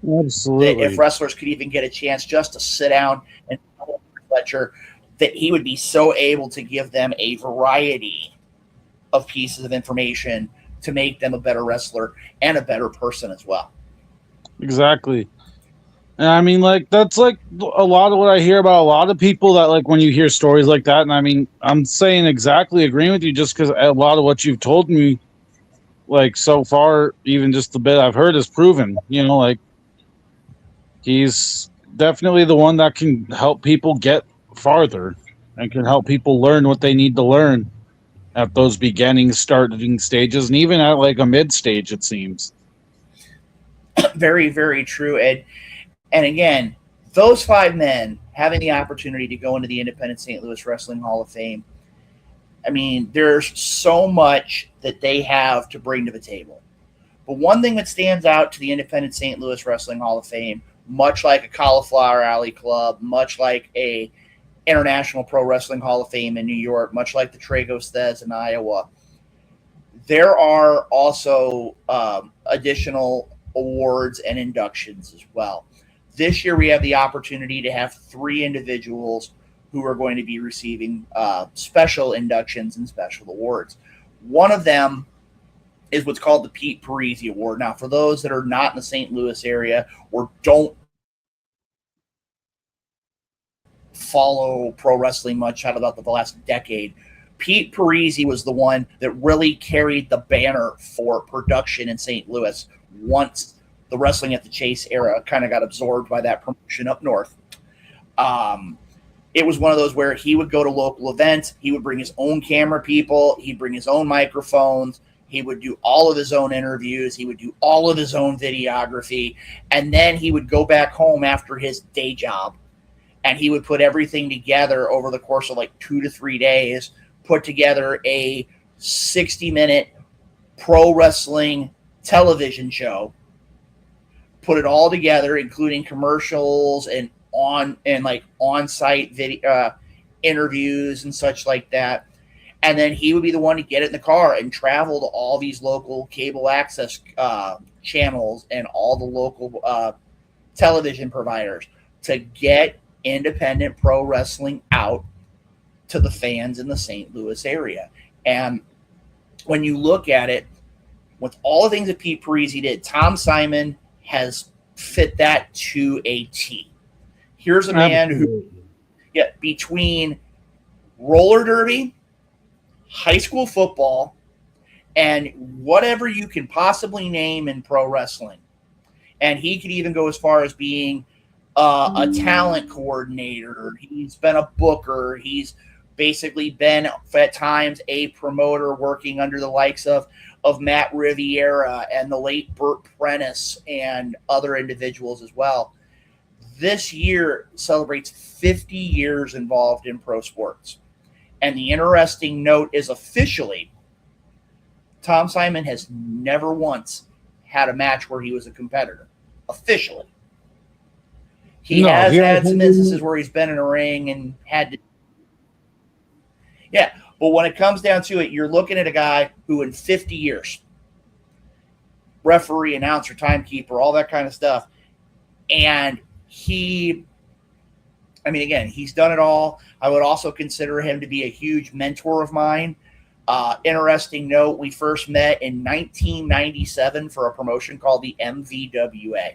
Absolutely. That if wrestlers could even get a chance just to sit down and tell Fletcher, that he would be so able to give them a variety of pieces of information to make them a better wrestler and a better person as well. Exactly. And I mean, like, that's like a lot of what I hear about a lot of people that, like, when you hear stories like that, and I mean, I'm saying exactly agreeing with you just because a lot of what you've told me, like, so far, even just the bit I've heard is proven, you know, like, he's definitely the one that can help people get farther and can help people learn what they need to learn at those beginning, starting stages, and even at, like, a mid stage, it seems. Very, very true, Ed. And again, those five men having the opportunity to go into the Independent St. Louis Wrestling Hall of Fame, I mean, there's so much that they have to bring to the table. But one thing that stands out to the Independent St. Louis Wrestling Hall of Fame, much like a Cauliflower Alley Club, much like a International Pro Wrestling Hall of Fame in New York, much like the Tragos Thez in Iowa, there are also additional awards and inductions as well. This year, we have the opportunity to have three individuals who are going to be receiving special inductions and special awards. One of them is what's called the Pete Parisi Award. Now, for those that are not in the St. Louis area or don't follow pro wrestling much out about the last decade, Pete Parisi was the one that really carried the banner for production in St. Louis once the Wrestling at the Chase era kind of got absorbed by that promotion up north. It was one of those where he would go to local events. He would bring his own camera people. He'd bring his own microphones. He would do all of his own interviews. He would do all of his own videography. And then he would go back home after his day job, and he would put everything together over the course of like 2 to 3 days, put together a 60-minute pro wrestling television show, put it all together, including commercials and on-site video interviews and such like that. And then he would be the one to get it in the car and travel to all these local cable access channels and all the local television providers to get independent pro wrestling out to the fans in the St. Louis area. And when you look at it, with all the things that Pete Parisi did, Tom Simon has fit that to a T. Here's a man who, between roller derby, high school football, and whatever you can possibly name in pro wrestling. And he could even go as far as being a talent coordinator. He's been a booker. He's basically been at times a promoter, working under the likes of Matt Riviera and the late Burt Prentice and other individuals as well. This year celebrates 50 years involved in pro sports. And the interesting note is, officially, Tom Simon has never once had a match where he was a competitor. Officially. He has had some instances where he's been in a ring and had to. Yeah, but when it comes down to it, you're looking at a guy who in 50 years, referee, announcer, timekeeper, all that kind of stuff, and he's done it all. I would also consider him to be a huge mentor of mine. Interesting note, we first met in 1997 for a promotion called the MVWA.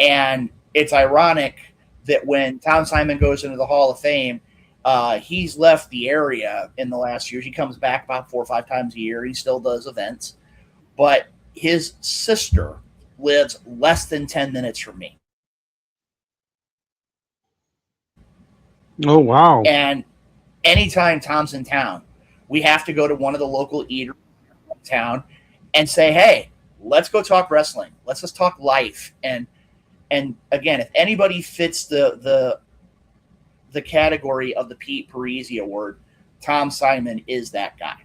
And it's ironic that when Tom Simon goes into the Hall of Fame, he's left the area in the last years. He comes back about 4 or 5 times a year. He still does events. But his sister lives less than 10 minutes from me. Oh, wow. And anytime Tom's in town, we have to go to one of the local eateries in town and say, hey, let's go talk wrestling. Let's just talk life. And again, if anybody fits the category of the Pete Parisi Award, Tom Simon is that guy.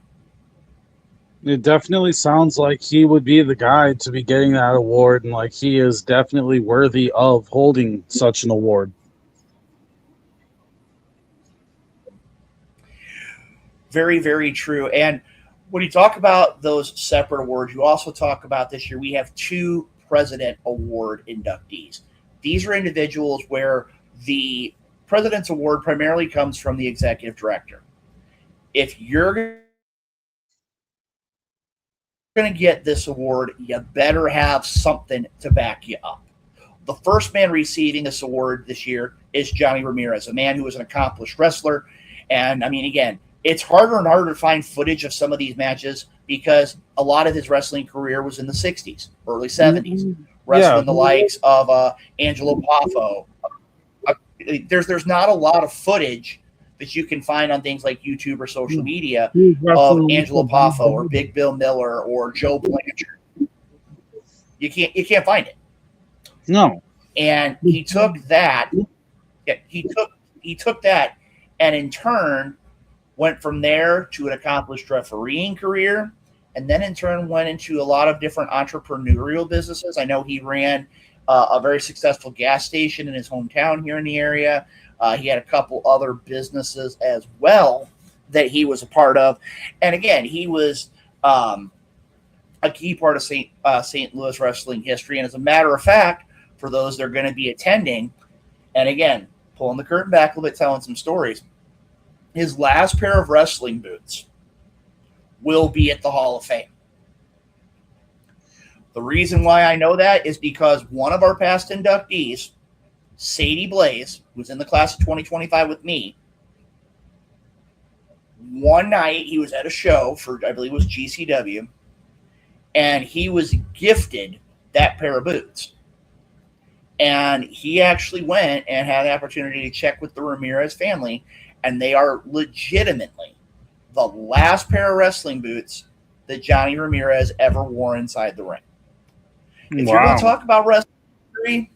It definitely sounds like he would be the guy to be getting that award, and like he is definitely worthy of holding such an award. Very, very true. And when you talk about those separate awards, you also talk about this year we have 2 President Award inductees. These are individuals where the President's Award primarily comes from the executive director. If you're going to get this award, you better have something to back you up. The first man receiving this award this year is Johnny Ramirez, a man who is an accomplished wrestler. And again, it's harder and harder to find footage of some of these matches because a lot of his wrestling career was in the 60s, early 70s, wrestling the likes of Angelo Poffo. There's not a lot of footage that you can find on things like YouTube or social media of Angelo Poffo or Big Bill Miller or Joe Blanchard. You can't find it. No. And he took that. He took that, and in turn went from there to an accomplished refereeing career, and then in turn went into a lot of different entrepreneurial businesses. I know he ran a very successful gas station in his hometown here in the area. He had a couple other businesses as well that he was a part of. And again, he was a key part of St. Louis wrestling history. And as a matter of fact, for those that are going to be attending, and again, pulling the curtain back a little bit, telling some stories, his last pair of wrestling boots will be at the Hall of Fame. The reason why I know that is because one of our past inductees, Sadie Blaze, who's in the class of 2025 with me, one night he was at a show for, I believe it was GCW, and he was gifted that pair of boots. And he actually went and had the opportunity to check with the Ramirez family, and they are legitimately the last pair of wrestling boots that Johnny Ramirez ever wore inside the ring. If you're going to talk about wrestling history,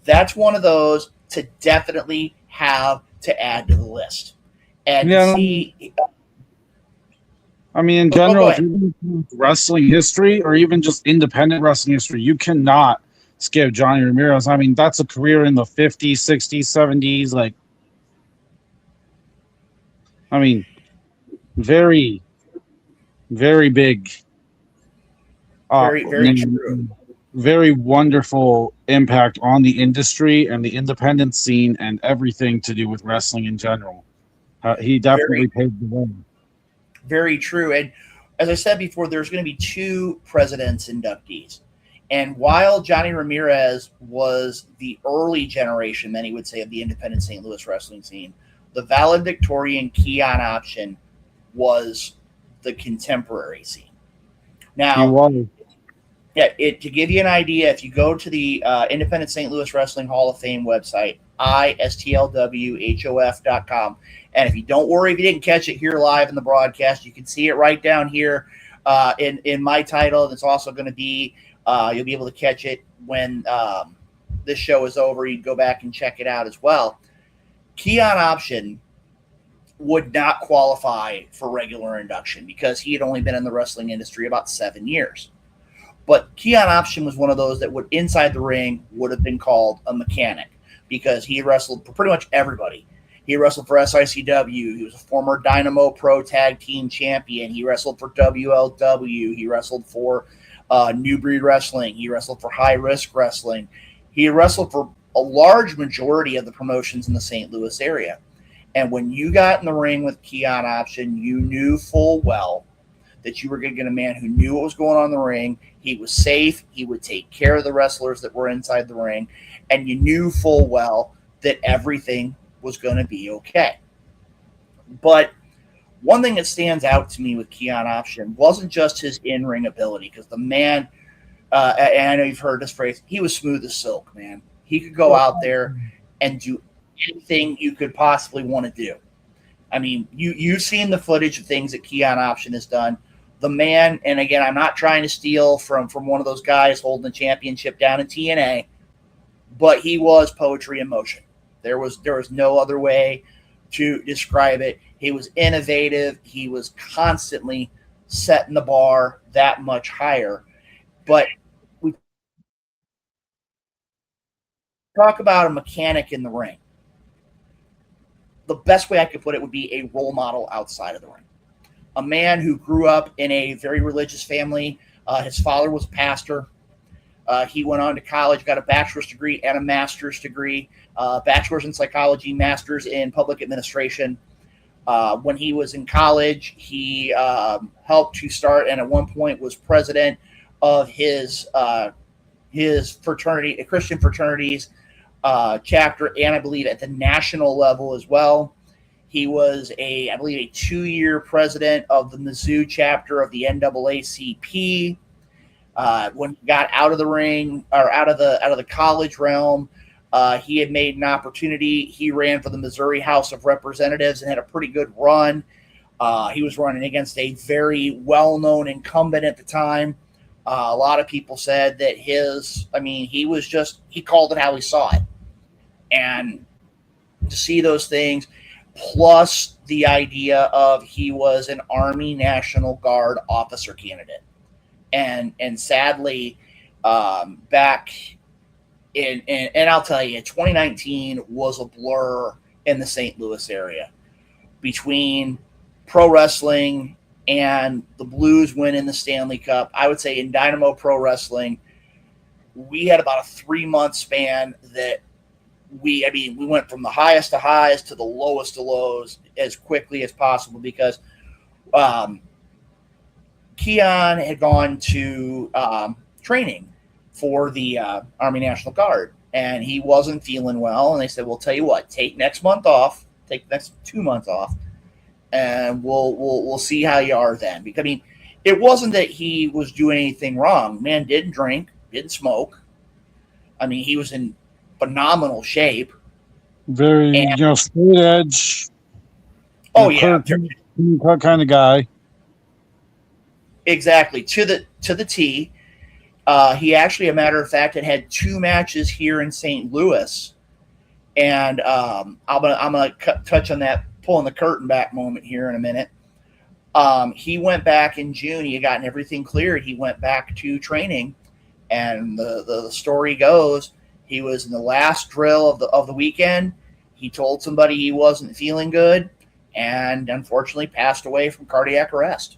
that's one of those to definitely have to add to the list. And see, in general, if you look at wrestling history or even just independent wrestling history, you cannot skip Johnny Ramirez. That's a career in the 50s, 60s, 70s. Very, very big. Very true. Very wonderful impact on the industry and the independent scene and everything to do with wrestling in general. He definitely paved the way. Very true. And as I said before, there's going to be 2 presidents inductees. And while Johnny Ramirez was the early generation, many would say, of the independent St. Louis wrestling scene, the valedictorian Keon Option was the contemporary scene. He Now, was. yeah, to give you an idea, if you go to the Independent St. Louis Wrestling Hall of Fame website, istlwhof.com, and if you don't worry if you didn't catch it here live in the broadcast, you can see it right down here in my title. It's also going to be, you'll be able to catch it when this show is over. You can go back and check it out as well. Keon Option would not qualify for regular induction because he had only been in the wrestling industry about 7 years. But Keon Option was one of those that would, inside the ring, would have been called a mechanic because he wrestled for pretty much everybody. He wrestled for SICW. He was a former Dynamo Pro Tag Team Champion. He wrestled for WLW. He wrestled for New Breed Wrestling. He wrestled for High Risk Wrestling. He wrestled for a large majority of the promotions in the St. Louis area. And when you got in the ring with Keon Option, you knew full well that you were going to get a man who knew what was going on in the ring. He was safe. He would take care of the wrestlers that were inside the ring. And you knew full well that everything was going to be okay. But one thing that stands out to me with Keon Option wasn't just his in-ring ability, because the man, and I know you've heard this phrase, he was smooth as silk, man. He could go out there and do anything you could possibly want to do. I mean, you've seen the footage of things that Keon Option has done. The man, and again, I'm not trying to steal from one of those guys holding the championship down in TNA, but he was poetry in motion. There was no other way to describe it. He was innovative. He was constantly setting the bar that much higher. But we talk about a mechanic in the ring. The best way I could put it would be a role model outside of the ring. A man who grew up in a very religious family. His father was a pastor. He went on to college, got a bachelor's degree and a master's degree, bachelor's in psychology, master's in public administration. When he was in college, he helped to start and at one point was president of his fraternity, a Christian fraternities chapter, and I believe at the national level as well. He was I believe a 2-year president of the Mizzou chapter of the NAACP. When he got out of the ring or out of the college realm, he had made an opportunity. He ran for the Missouri House of Representatives and had a pretty good run. He was running against a very well-known incumbent at the time. A lot of people said that he called it how he saw it. And to see those things, plus the idea of he was an Army National Guard officer candidate. And sadly, back and I'll tell you, 2019 was a blur in the St. Louis area between pro wrestling and the Blues winning the Stanley Cup. I would say in Dynamo Pro Wrestling, we had about a 3-month span that we went from the highest to highs to the lowest to lows as quickly as possible because Keon had gone to training for the Army National Guard, and he wasn't feeling well. And they said, "Well, tell you what, take next month off, take the next 2 months off, and we'll see how you are then." Because it wasn't that he was doing anything wrong. Man didn't drink, didn't smoke. He was in phenomenal shape. Very, straight edge. Oh yeah, kind of guy. Exactly, to the T. He actually, a matter of fact, had 2 matches here in St. Louis, and I'm gonna touch on that pulling the curtain back moment here in a minute. He went back in June. He had gotten everything cleared. He went back to training, and the story goes he was in the last drill of the weekend. He told somebody he wasn't feeling good, and unfortunately passed away from cardiac arrest.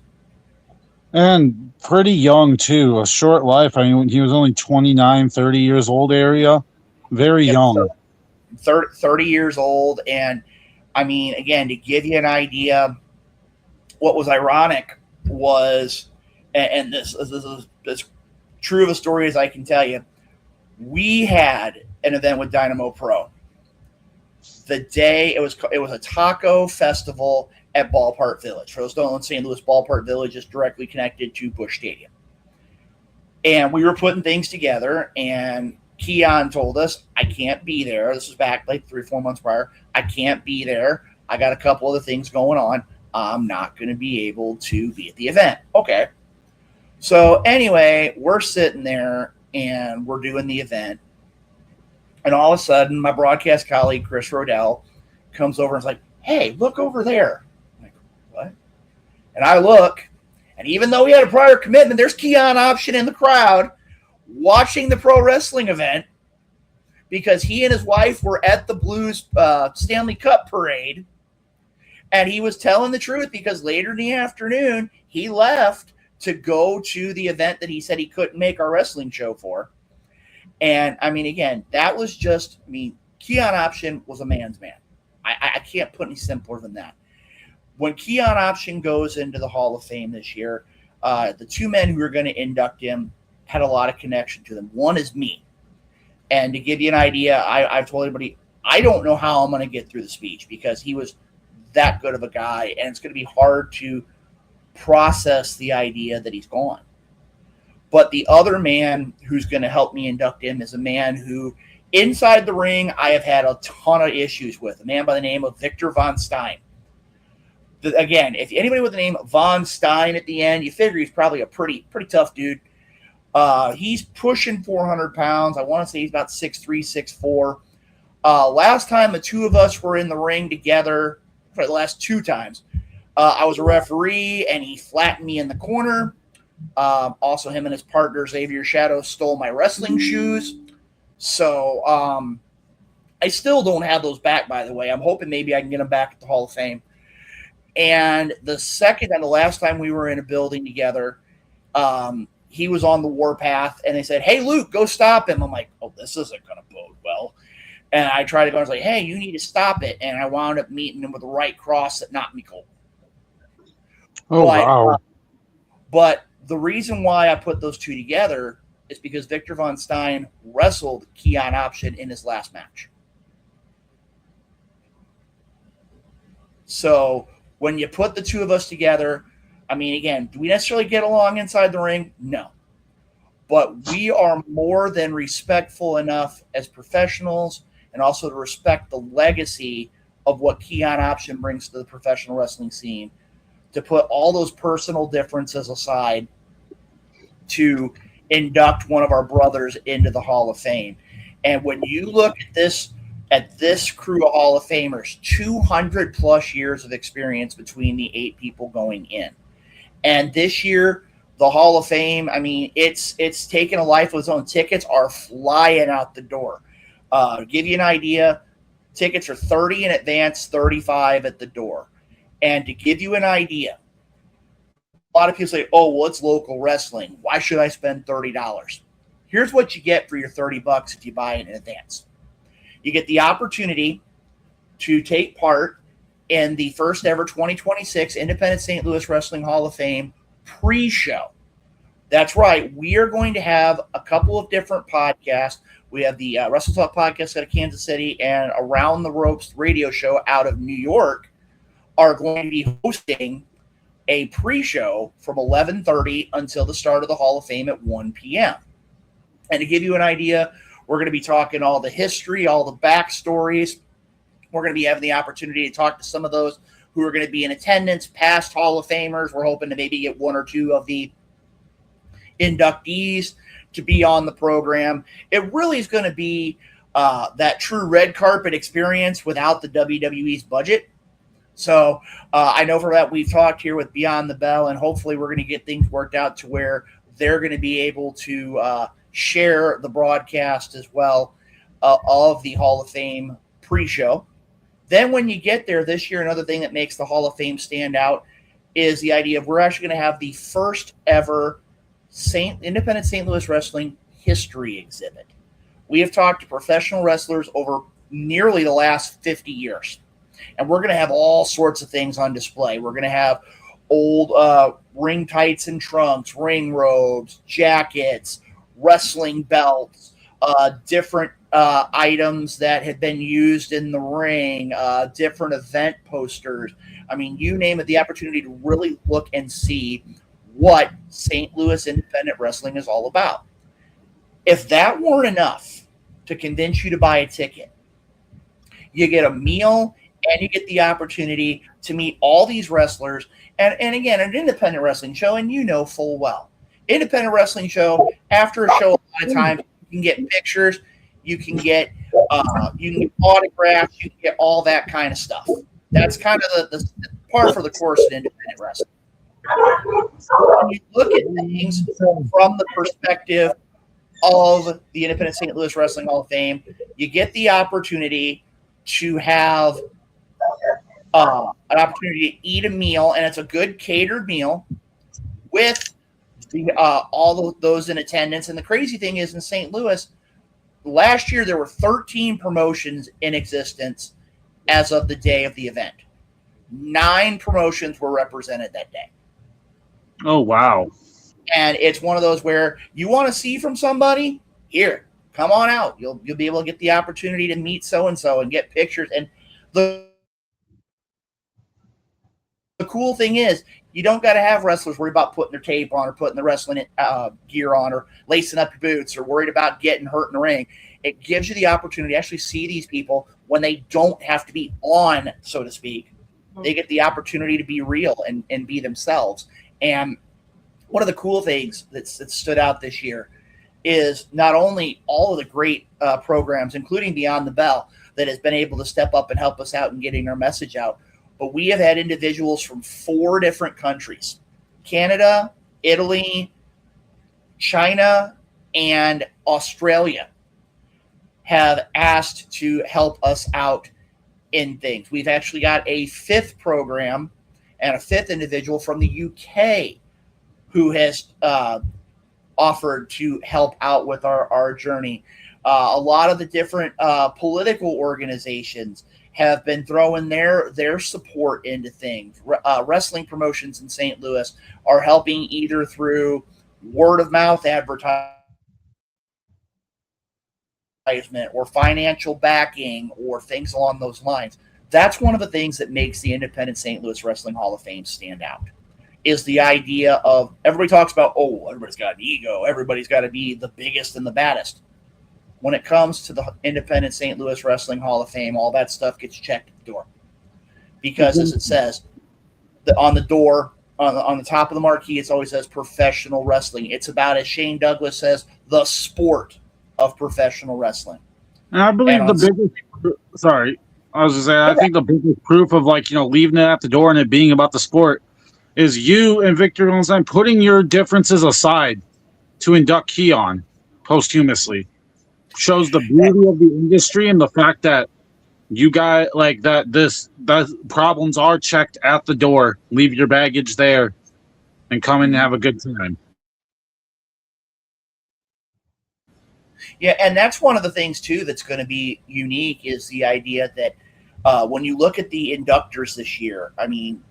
And pretty young, too. A short life. He was only 29, 30 years old area. Very young. 30 years old. And, again, to give you an idea, what was ironic was, and this is as true of a story as I can tell you, we had an event with Dynamo Pro. the day it was a taco festival at Ballpark Village. For those who don't know, St. Louis Ballpark Village is directly connected to Busch Stadium. And we were putting things together, and Keon told us, I can't be there. This was back like 3 or 4 months prior. I can't be there. I got a couple other things going on. I'm not going to be able to be at the event. Okay. So anyway, we're sitting there, and we're doing the event. And all of a sudden, my broadcast colleague, Chris Rodell, comes over and is like, hey, look over there. I'm like, what? And I look, and even though he had a prior commitment, there's Keon Option in the crowd watching the pro wrestling event because he and his wife were at the Blues Stanley Cup parade. And he was telling the truth because later in the afternoon, he left to go to the event that he said he couldn't make our wrestling show for. And, I mean, again, that was just, I mean, Keon Option was a man's man. I can't put any simpler than that. When Keon Option goes into the Hall of Fame this year, the 2 men who are going to induct him had a lot of connection to them. One is me. And to give you an idea, I've told everybody, I don't know how I'm going to get through the speech because he was that good of a guy, and it's going to be hard to process the idea that he's gone. But the other man who's going to help me induct him is a man who, inside the ring, I have had a ton of issues with, a man by the name of Victor Von Stein. Again, if anybody with the name Von Stein at the end, you figure he's probably a pretty tough dude. He's pushing 400 pounds. I want to say he's about 6'3", 6'4". Last time the 2 of us were in the ring together, for the last 2 times, I was a referee, and he flattened me in the corner. Also, him and his partner, Xavier Shadow, stole my wrestling shoes. So I still don't have those back, by the way. I'm hoping maybe I can get them back at the Hall of Fame. And the second and the last time we were in a building together, he was on the warpath, and they said, hey, Luke, go stop him. I'm like, oh, this isn't going to bode well. And I tried to go, I was like, hey, you need to stop it. And I wound up meeting him with the right cross that knocked me cold. Wow. But the reason why I put those 2 together is because Victor Von Stein wrestled Keon Option in his last match. So when you put the 2 of us together, I mean, again, do we necessarily get along inside the ring? No. But we are more than respectful enough as professionals and also to respect the legacy of what Keon Option brings to the professional wrestling scene, to put all those personal differences aside to induct one of our brothers into the Hall of Fame. And when you look at this crew of Hall of Famers, 200 plus years of experience between the 8 people going in. And this year, the Hall of Fame, I mean, it's taken a life of its own. Tickets are flying out the door. To give you an idea, tickets are $30 in advance, $35 at the door. And to give you an idea, a lot of people say, oh, well, it's local wrestling. Why should I spend $30? Here's what you get for your $30 if you buy it in advance. You get the opportunity to take part in the first ever 2026 Independent St. Louis Wrestling Hall of Fame pre-show. That's right. We are going to have a couple of different podcasts. We have the Wrestle Talk podcast out of Kansas City and Around the Ropes radio show out of New York are going to be hosting a pre-show from 11:30 until the start of the Hall of Fame at 1 p.m. And to give you an idea, we're going to be talking all the history, all the backstories. We're going to be having the opportunity to talk to some of those who are going to be in attendance, past Hall of Famers. We're hoping to maybe get 1 or 2 of the inductees to be on the program. It really is going to be that true red carpet experience without the WWE's budget. So I know for that we've talked here with Beyond the Bell, and hopefully we're going to get things worked out to where they're going to be able to share the broadcast as well of the Hall of Fame pre-show. Then when you get there this year, another thing that makes the Hall of Fame stand out is the idea of we're actually going to have the first ever Independent St. Louis Wrestling history exhibit. We have talked to professional wrestlers over nearly the last 50 years. And we're going to have all sorts of things on display. We're going to have old ring tights and trunks, ring robes, jackets, wrestling belts, different items that had been used in the ring, different event posters. I mean, you name it, the opportunity to really look and see what St. Louis independent wrestling is all about. If that weren't enough to convince you to buy a ticket, you get a meal and you get the opportunity to meet all these wrestlers. And again, an independent wrestling show, and you know full well, independent wrestling show, after a show, a lot of times you can get pictures, you can get autographs, you can get all that kind of stuff. That's kind of the part for the course in independent wrestling. When you look at things from the perspective of the Independent St. Louis Wrestling Hall of Fame, you get the opportunity to have an opportunity to eat a meal, and it's a good catered meal with all of those in attendance. And the crazy thing is, in St. Louis, last year there were 13 promotions in existence as of the day of the event. 9 promotions were represented that day. Oh, wow. And it's one of those where you want to see from somebody, here, come on out. You'll be able to get the opportunity to meet so-and-so and get pictures. And the cool thing is, you don't got to have wrestlers worried about putting their tape on or putting the wrestling gear on or lacing up your boots or worried about getting hurt in the ring. It gives you the opportunity to actually see these people when they don't have to be on, so to speak. They get the opportunity to be real and be themselves. And one of the cool things that stood out this year is not only all of the great programs, including Beyond the Bell, that has been able to step up and help us out in getting our message out, but we have had individuals from 4 different countries: Canada, Italy, China, and Australia have asked to help us out in things. We've actually got a 5th program and a 5th individual from the UK who has offered to help out with our journey. A lot of the different political organizations have been throwing their support into things. Wrestling promotions in St. Louis are helping either through word of mouth advertising or financial backing or things along those lines. That's one of the things that makes the Independent St. Louis Wrestling Hall of Fame stand out, is the idea of, everybody talks about, oh, everybody's got an ego, everybody's got to be the biggest and the baddest. When it comes to the Independent St. Louis Wrestling Hall of Fame, all that stuff gets checked at the door. Because as it says, on the door, on the top of the marquee, it always says professional wrestling. It's about, as Shane Douglas says, the sport of professional wrestling. And I believe I was just saying, I think the biggest proof of, like, leaving it at the door and it being about the sport is you and Victor Valentine putting your differences aside to induct Keon posthumously. Shows the beauty of the industry and the fact that you guys, like, that problems are checked at the door. Leave your baggage there and come in and have a good time. Yeah, and that's one of the things, too, that's going to be unique, is the idea that when you look at the inductors this year, I mean,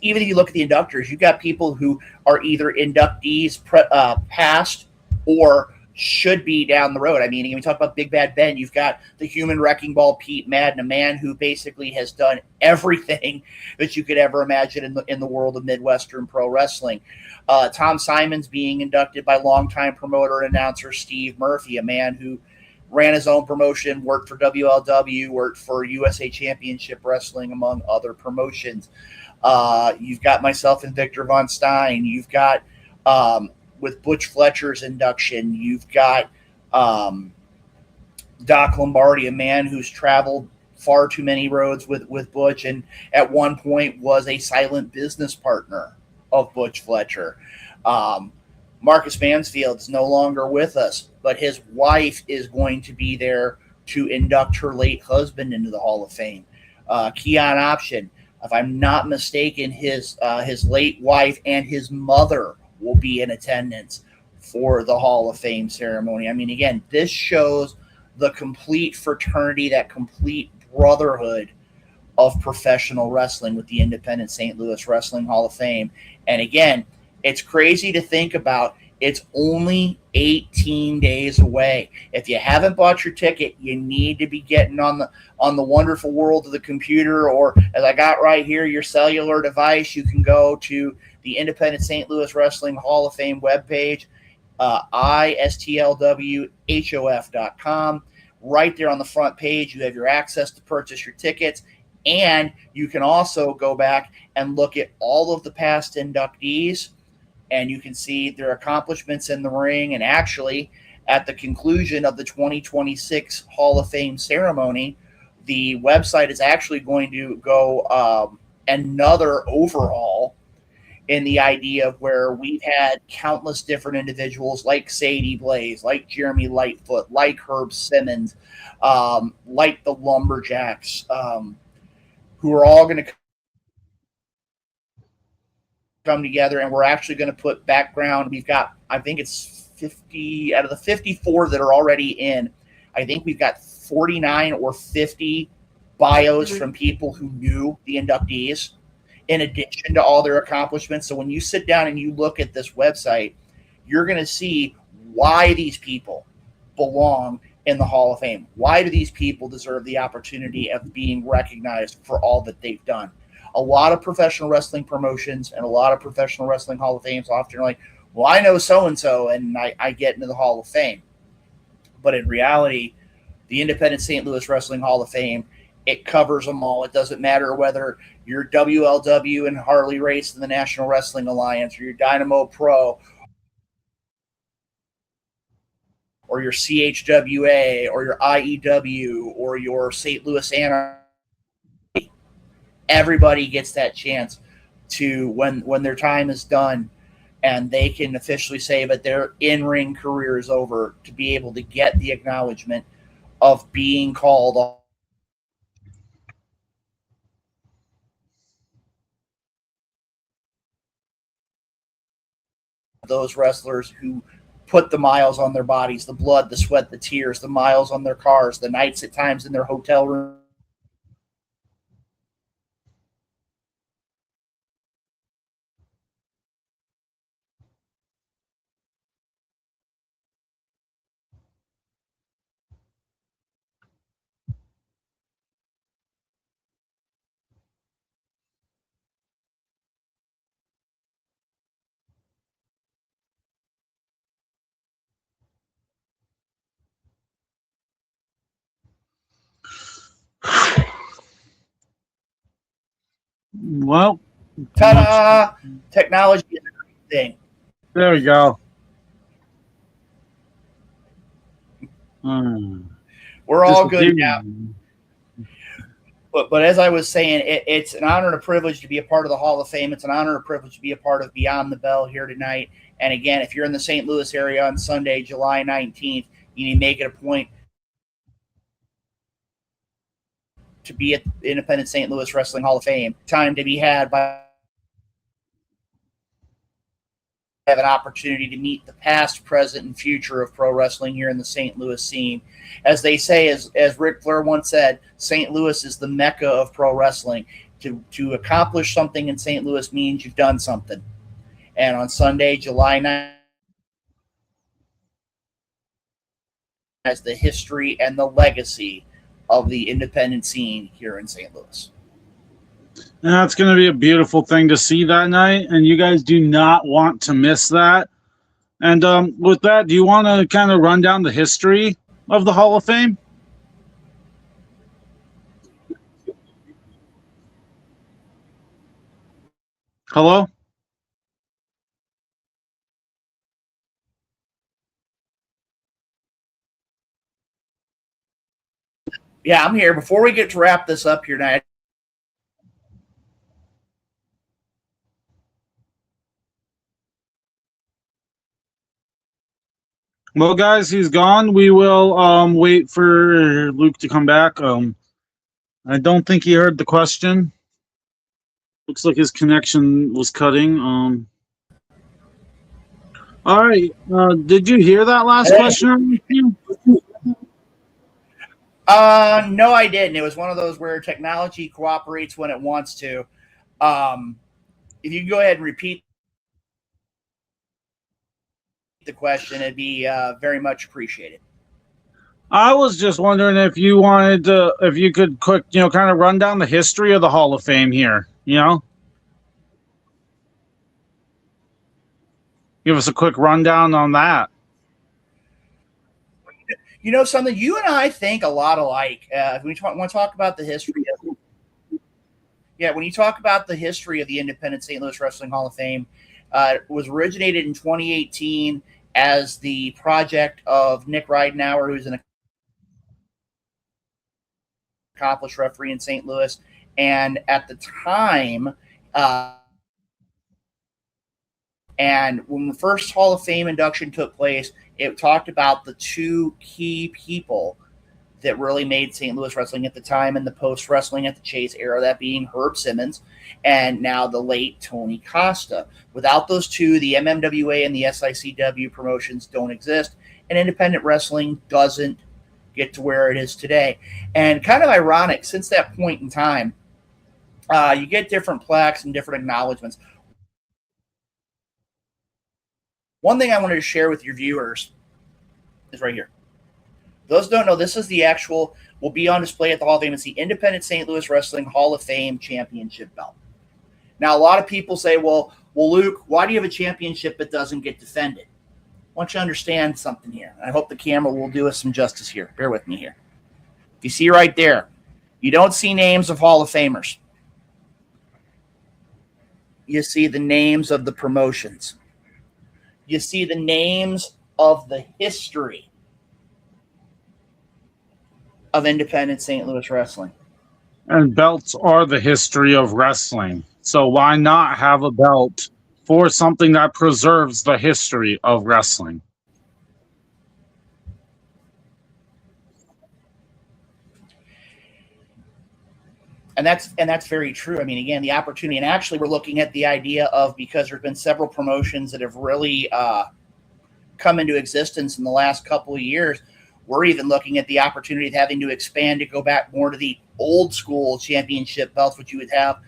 even if you look at the inductors, you've got people who are either inductees past or should be down the road. I mean, when we talk about Big Bad Ben, you've got the human wrecking ball Pete Madden, a man who basically has done everything that you could ever imagine in the world of Midwestern pro wrestling. Tom Simons being inducted by longtime promoter and announcer Steve Murphy, a man who ran his own promotion, worked for WLW, worked for USA Championship Wrestling, among other promotions. You've got myself and Victor Von Stein. You've got with Butch Fletcher's induction, you've got Doc Lombardi, a man who's traveled far too many roads with Butch, and at one point was a silent business partner of Butch Fletcher. Marcus Mansfield is no longer with us, but his wife is going to be there to induct her late husband into the Hall of Fame. Keon Option, if I'm not mistaken, his late wife and his mother will be in attendance for the Hall of Fame ceremony. I mean, again, this shows the complete fraternity, that complete brotherhood of professional wrestling with the Independent St. Louis Wrestling Hall of Fame. And again, it's crazy to think about It's only 18 days away. If you haven't bought your ticket, you need to be getting on the wonderful world of the computer, or as I got right here, your cellular device. You can go to the Independent St. Louis Wrestling Hall of Fame webpage, istlwhof.com. Right there on the front page, you have your access to purchase your tickets, and you can also go back and look at all of the past inductees, and you can see their accomplishments in the ring. And actually, at the conclusion of the 2026 Hall of Fame ceremony, the website is actually going to go another overhaul, in the idea of where we've had countless different individuals like Sadie Blaze, like Jeremy Lightfoot, like Herb Simmons, like the Lumberjacks, who are all going to come together, and we're actually going to put background. We've got, I think it's 50 out of the 54 that are already in. I think we've got 49 or 50 bios from people who knew the inductees, in addition to all their accomplishments. So when you sit down and you look at this website, you're going to see why these people belong in the Hall of Fame. Why do these people deserve the opportunity of being recognized for all that they've done? A lot of professional wrestling promotions and a lot of professional wrestling Hall of Fames often are like, well, I know so-and-so, and I get into the Hall of Fame. But in reality, the Independent St. Louis Wrestling Hall of Fame, it covers them all. It doesn't matter whether you're WLW and Harley Race in the National Wrestling Alliance, or you're Dynamo Pro, or your CHWA, or your IEW, or your St. Louis Anarchy. Everybody gets that chance to, when their time is done and they can officially say that their in-ring career is over, to be able to get the acknowledgement of being called those wrestlers who put the miles on their bodies, the blood, the sweat, the tears, the miles on their cars, the nights at times in their hotel room. Well, Ta-da! Technology is a great thing. there we go. Hmm. We're all good now. Disappearing. But as I was saying, it's an honor and a privilege to be a part of the Hall of Fame. It's an honor and a privilege to be a part of Beyond the Bell here tonight. And again, if you're in the St. Louis area on Sunday, July 19th, you need to make it a point to be at the Independent St. Louis Wrestling Hall of Fame. Time to be had by have an opportunity to meet the past, present, and future of pro wrestling here in the St. Louis scene. As they say, as Ric Flair once said, St. Louis is the mecca of pro wrestling. To accomplish something in St. Louis means you've done something. And on Sunday, July 9th, as the history and the legacy of the independent scene here in St. Louis. And that's going to be a beautiful thing to see that night, and you guys do not want to miss that. And with that, do you want to kind of run down the history of the Hall of Fame? Hello? Yeah, I'm here. Before we get to wrap this up here tonight, Well, guys, he's gone. We will wait for Luke to come back. I don't think he heard the question. Looks like his connection was cutting. All right. Did you hear that last question? no, I didn't. It was one of those where technology cooperates when it wants to. If you can go ahead and repeat the question, it'd be very much appreciated. I was just wondering if you wanted to, if you could quick, kind of run down the history of the Hall of Fame here. Give us a quick rundown on that. Something, you and I think a lot alike. When you want to talk about the history of, when you talk about the history of the Independent St. Louis Wrestling Hall of Fame, it was originated in 2018 as the project of Nick Ridenauer, who's an accomplished referee in St. Louis. And at the time, and when the first Hall of Fame induction took place, it talked about the two key people that really made St. Louis wrestling at the time and the post-wrestling at the Chase era, that being Herb Simmons and now the late Tony Costa. Without those two, the MMWA and the SICW promotions don't exist, and independent wrestling doesn't get to where it is today. And kind of ironic, since that point in time, you get different plaques and different acknowledgments. One thing I wanted to share with your viewers is right here. Those who don't know, this is the actual, will be on display at the Hall of Fame. It's the Independent St. Louis Wrestling Hall of Fame Championship belt. Now, a lot of people say, well, Luke, why do you have a championship that doesn't get defended? I want you to understand something here. I hope the camera will do us some justice here. Bear with me here. If you see right there, you don't see names of Hall of Famers. You see the names of the promotions. You see the names of the history of independent St. Louis wrestling. And belts are the history of wrestling. So why not have a belt for something that preserves the history of wrestling? And that's very true. I mean, again, the opportunity, and actually we're looking at the idea of, because there's been several promotions that have really come into existence in the last couple of years, we're even looking at the opportunity of having to expand to go back more to the old school championship belts, which you would have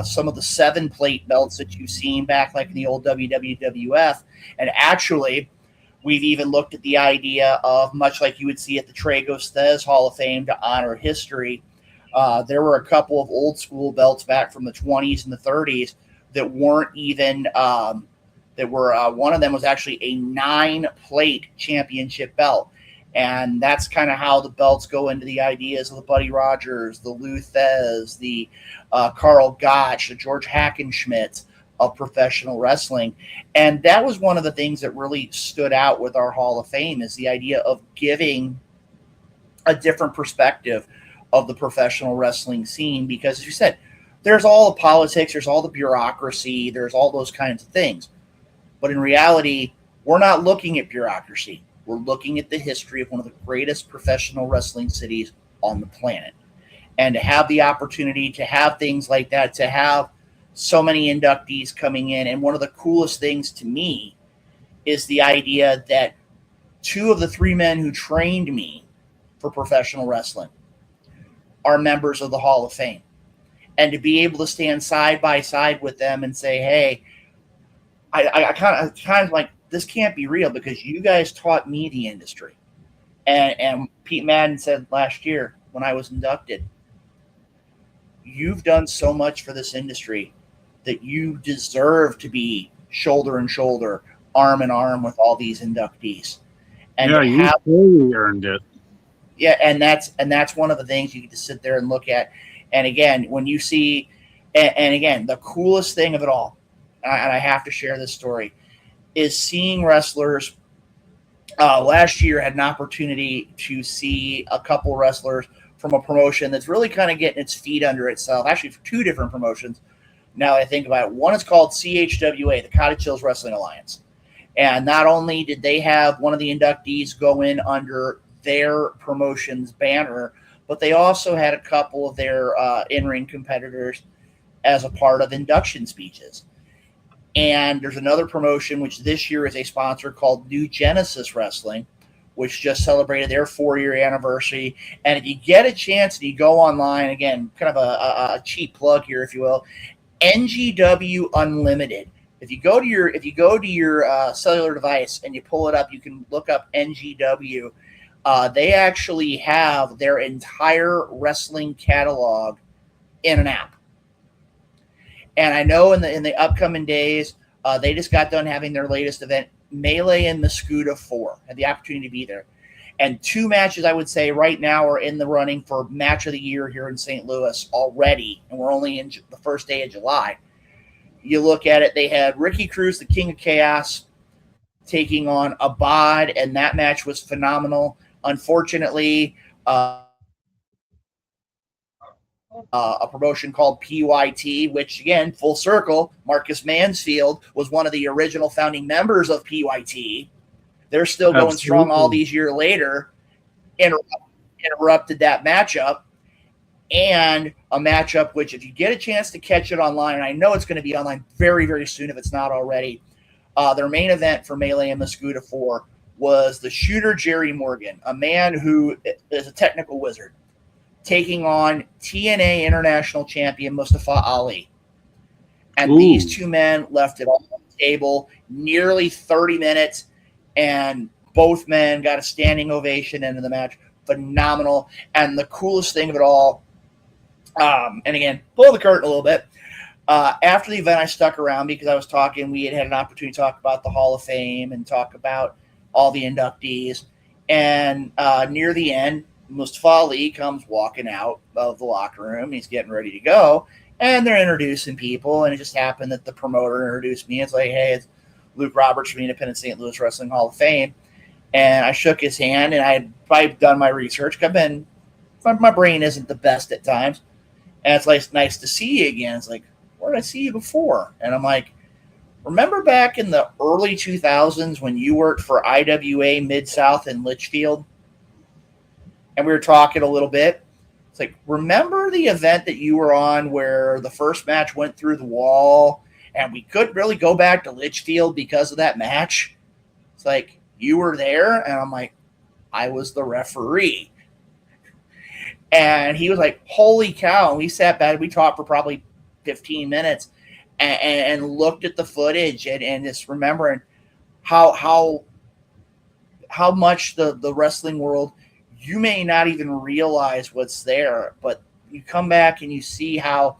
some of the 7-plate belts that you've seen back like in the old WWF. And actually, we've even looked at the idea of, much like you would see at the Tragos Thez Hall of Fame to honor history, there were a couple of old school belts back from the 20s and the 30s that weren't even one of them was actually a 9-plate championship belt. And that's kind of how the belts go into the ideas of the Buddy Rogers, the Lou Thez, the Carl Gotch, the George Hackenschmidt of professional wrestling. And that was one of the things that really stood out with our Hall of Fame, is the idea of giving a different perspective of the professional wrestling scene. Because, as you said, there's all the politics, there's all the bureaucracy, there's all those kinds of things. But in reality, we're not looking at bureaucracy. We're looking at the history of one of the greatest professional wrestling cities on the planet. And to have the opportunity to have things like that, to have so many inductees coming in. And one of the coolest things to me is the idea that 2 of the 3 men who trained me for professional wrestling are members of the Hall of Fame. And to be able to stand side by side with them and say, hey, I kind of like, this can't be real, because you guys taught me the industry. And Pete Madden said last year when I was inducted, you've done so much for this industry that you deserve to be shoulder and shoulder, arm in arm with all these inductees. And yeah, you totally earned it. Yeah, and that's one of the things you get to sit there and look at. And again, when you see, and again, the coolest thing of it all, and I have to share this story, is seeing wrestlers. Last year, had an opportunity to see a couple wrestlers from a promotion that's really kind of getting its feet under itself. Actually, for 2 different promotions. Now that I think about it, one is called CHWA, the Cottage Hills Wrestling Alliance. And not only did they have one of the inductees go in under their promotion's banner, but they also had a couple of their in-ring competitors as a part of induction speeches. And there's another promotion, which this year is a sponsor, called New Genesis Wrestling, which just celebrated their 4-year anniversary. And if you get a chance and you go online, again, kind of a cheap plug here, if you will, NGW Unlimited If you go to your cellular device and you pull it up, you can look up NGW. They actually have their entire wrestling catalog in an app. And I know in the upcoming days, they just got done having their latest event, Melee and Mascuda 4. Had the opportunity to be there. And 2 matches, I would say, right now are in the running for match of the year here in St. Louis already. And we're only in the first day of July. You look at it, they had Ricky Cruz, the King of Chaos, taking on Abad, and that match was phenomenal. Unfortunately, a promotion called PYT, which, again, full circle, Marcus Mansfield was one of the original founding members of PYT. They're still going strong all these years later, interrupted that matchup. And a matchup which, if you get a chance to catch it online, and I know it's going to be online very, very soon if it's not already, their main event for Melee and Mascuda 4 was the shooter Jerry Morgan, a man who is a technical wizard, taking on TNA International Champion Mustafa Ali. And these 2 men left it all on the table, nearly 30 minutes, and both men got a standing ovation into the match. Phenomenal. And the coolest thing of it all, and again, pull the curtain a little bit. After the event, I stuck around because I was talking. We had an opportunity to talk about the Hall of Fame and talk about all the inductees. And near the end, Mustafa Ali comes walking out of the locker room. He's getting ready to go. And they're introducing people. And it just happened that the promoter introduced me. It's like, hey, it's Luke Roberts from the Independent St. Louis Wrestling Hall of Fame. And I shook his hand, and I had probably done my research. My brain isn't the best at times. And it's like, nice to see you again. It's like, where did I see you before? And I'm like, remember back in the early 2000s when you worked for IWA Mid-South in Litchfield? And we were talking a little bit. It's like, remember the event that you were on where the first match went through the wall and we couldn't really go back to Litchfield because of that match? It's like, you were there? And I'm like, I was the referee. And he was like, holy cow. And we sat back, we talked for probably 15 minutes and looked at the footage and just remembering how much the wrestling world, you may not even realize what's there, but you come back and you see how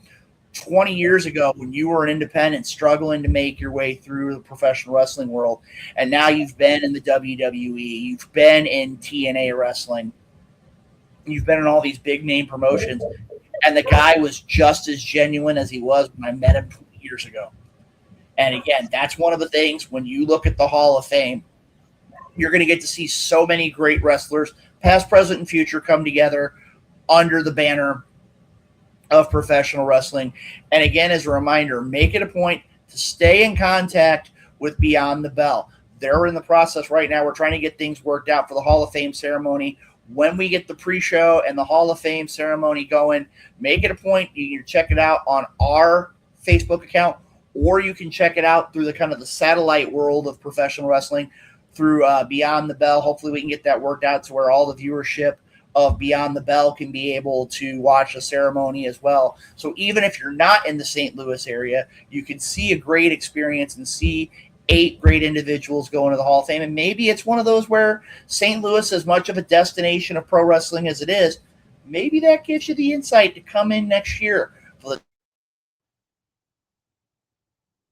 20 years ago when you were an independent struggling to make your way through the professional wrestling world, and now you've been in the WWE, you've been in TNA wrestling, you've been in all these big name promotions, and the guy was just as genuine as he was when I met him 20 years ago. And again, that's one of the things when you look at the Hall of Fame, you're going to get to see so many great wrestlers, past, present, and future, come together under the banner of professional wrestling. And again, as a reminder, make it a point to stay in contact with Beyond the Bell. They're in the process right now. We're trying to get things worked out for the Hall of Fame ceremony. When we get the pre-show and the Hall of Fame ceremony going, make it a point. You can check it out on our Facebook account, or you can check it out through the kind of the satellite world of professional wrestling through Beyond the Bell. Hopefully we can get that worked out to where all the viewership of Beyond the Bell can be able to watch the ceremony as well. So even if you're not in the St. Louis area, you can see a great experience and see 8 great individuals going to the Hall of Fame. And maybe it's one of those where St. Louis, as much of a destination of pro wrestling as it is, maybe that gives you the insight to come in next year for the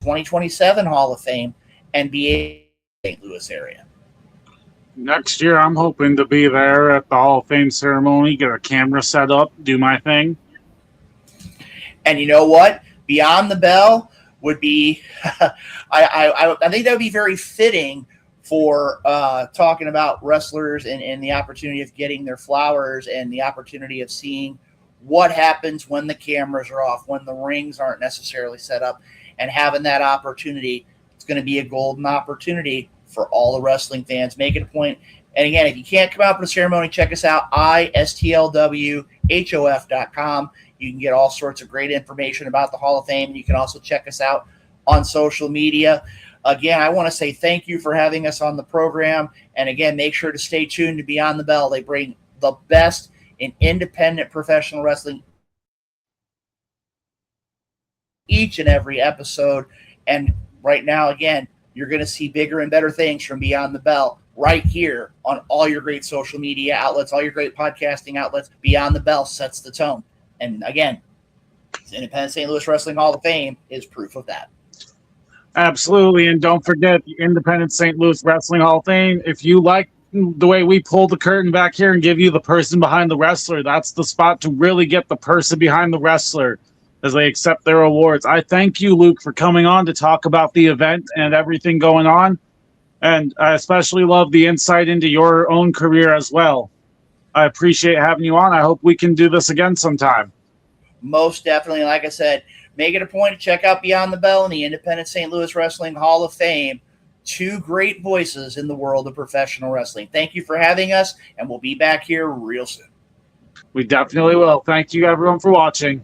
2027 Hall of Fame and be in the St. Louis area. Next year, I'm hoping to be there at the Hall of Fame ceremony, get a camera set up, do my thing. And you know what? Beyond the Bell would be, I think that would be very fitting for talking about wrestlers and the opportunity of getting their flowers and the opportunity of seeing what happens when the cameras are off, when the rings aren't necessarily set up, and having that opportunity. It's going to be a golden opportunity for all the wrestling fans. Make it a point. And again, if you can't come out for the ceremony, check us out, istlwhof.com. You can get all sorts of great information about the Hall of Fame. You can also check us out on social media. Again, I want to say thank you for having us on the program. And again, make sure to stay tuned to Beyond the Bell. They bring the best in independent professional wrestling each and every episode. And right now, again, you're going to see bigger and better things from Beyond the Bell right here on all your great social media outlets, all your great podcasting outlets. Beyond the Bell sets the tone. And again, Independent St. Louis Wrestling Hall of Fame is proof of that. Absolutely. And don't forget the Independent St. Louis Wrestling Hall of Fame. If you like the way we pull the curtain back here and give you the person behind the wrestler, that's the spot to really get the person behind the wrestler as they accept their awards. I thank you, Luke, for coming on to talk about the event and everything going on. And I especially love the insight into your own career as well. I appreciate having you on. I hope we can do this again sometime. Most definitely. Like I said, make it a point to check out Beyond the Bell and the Independent St. Louis Wrestling Hall of Fame. Two great voices in the world of professional wrestling. Thank you for having us, and we'll be back here real soon. We definitely will. Thank you, everyone, for watching.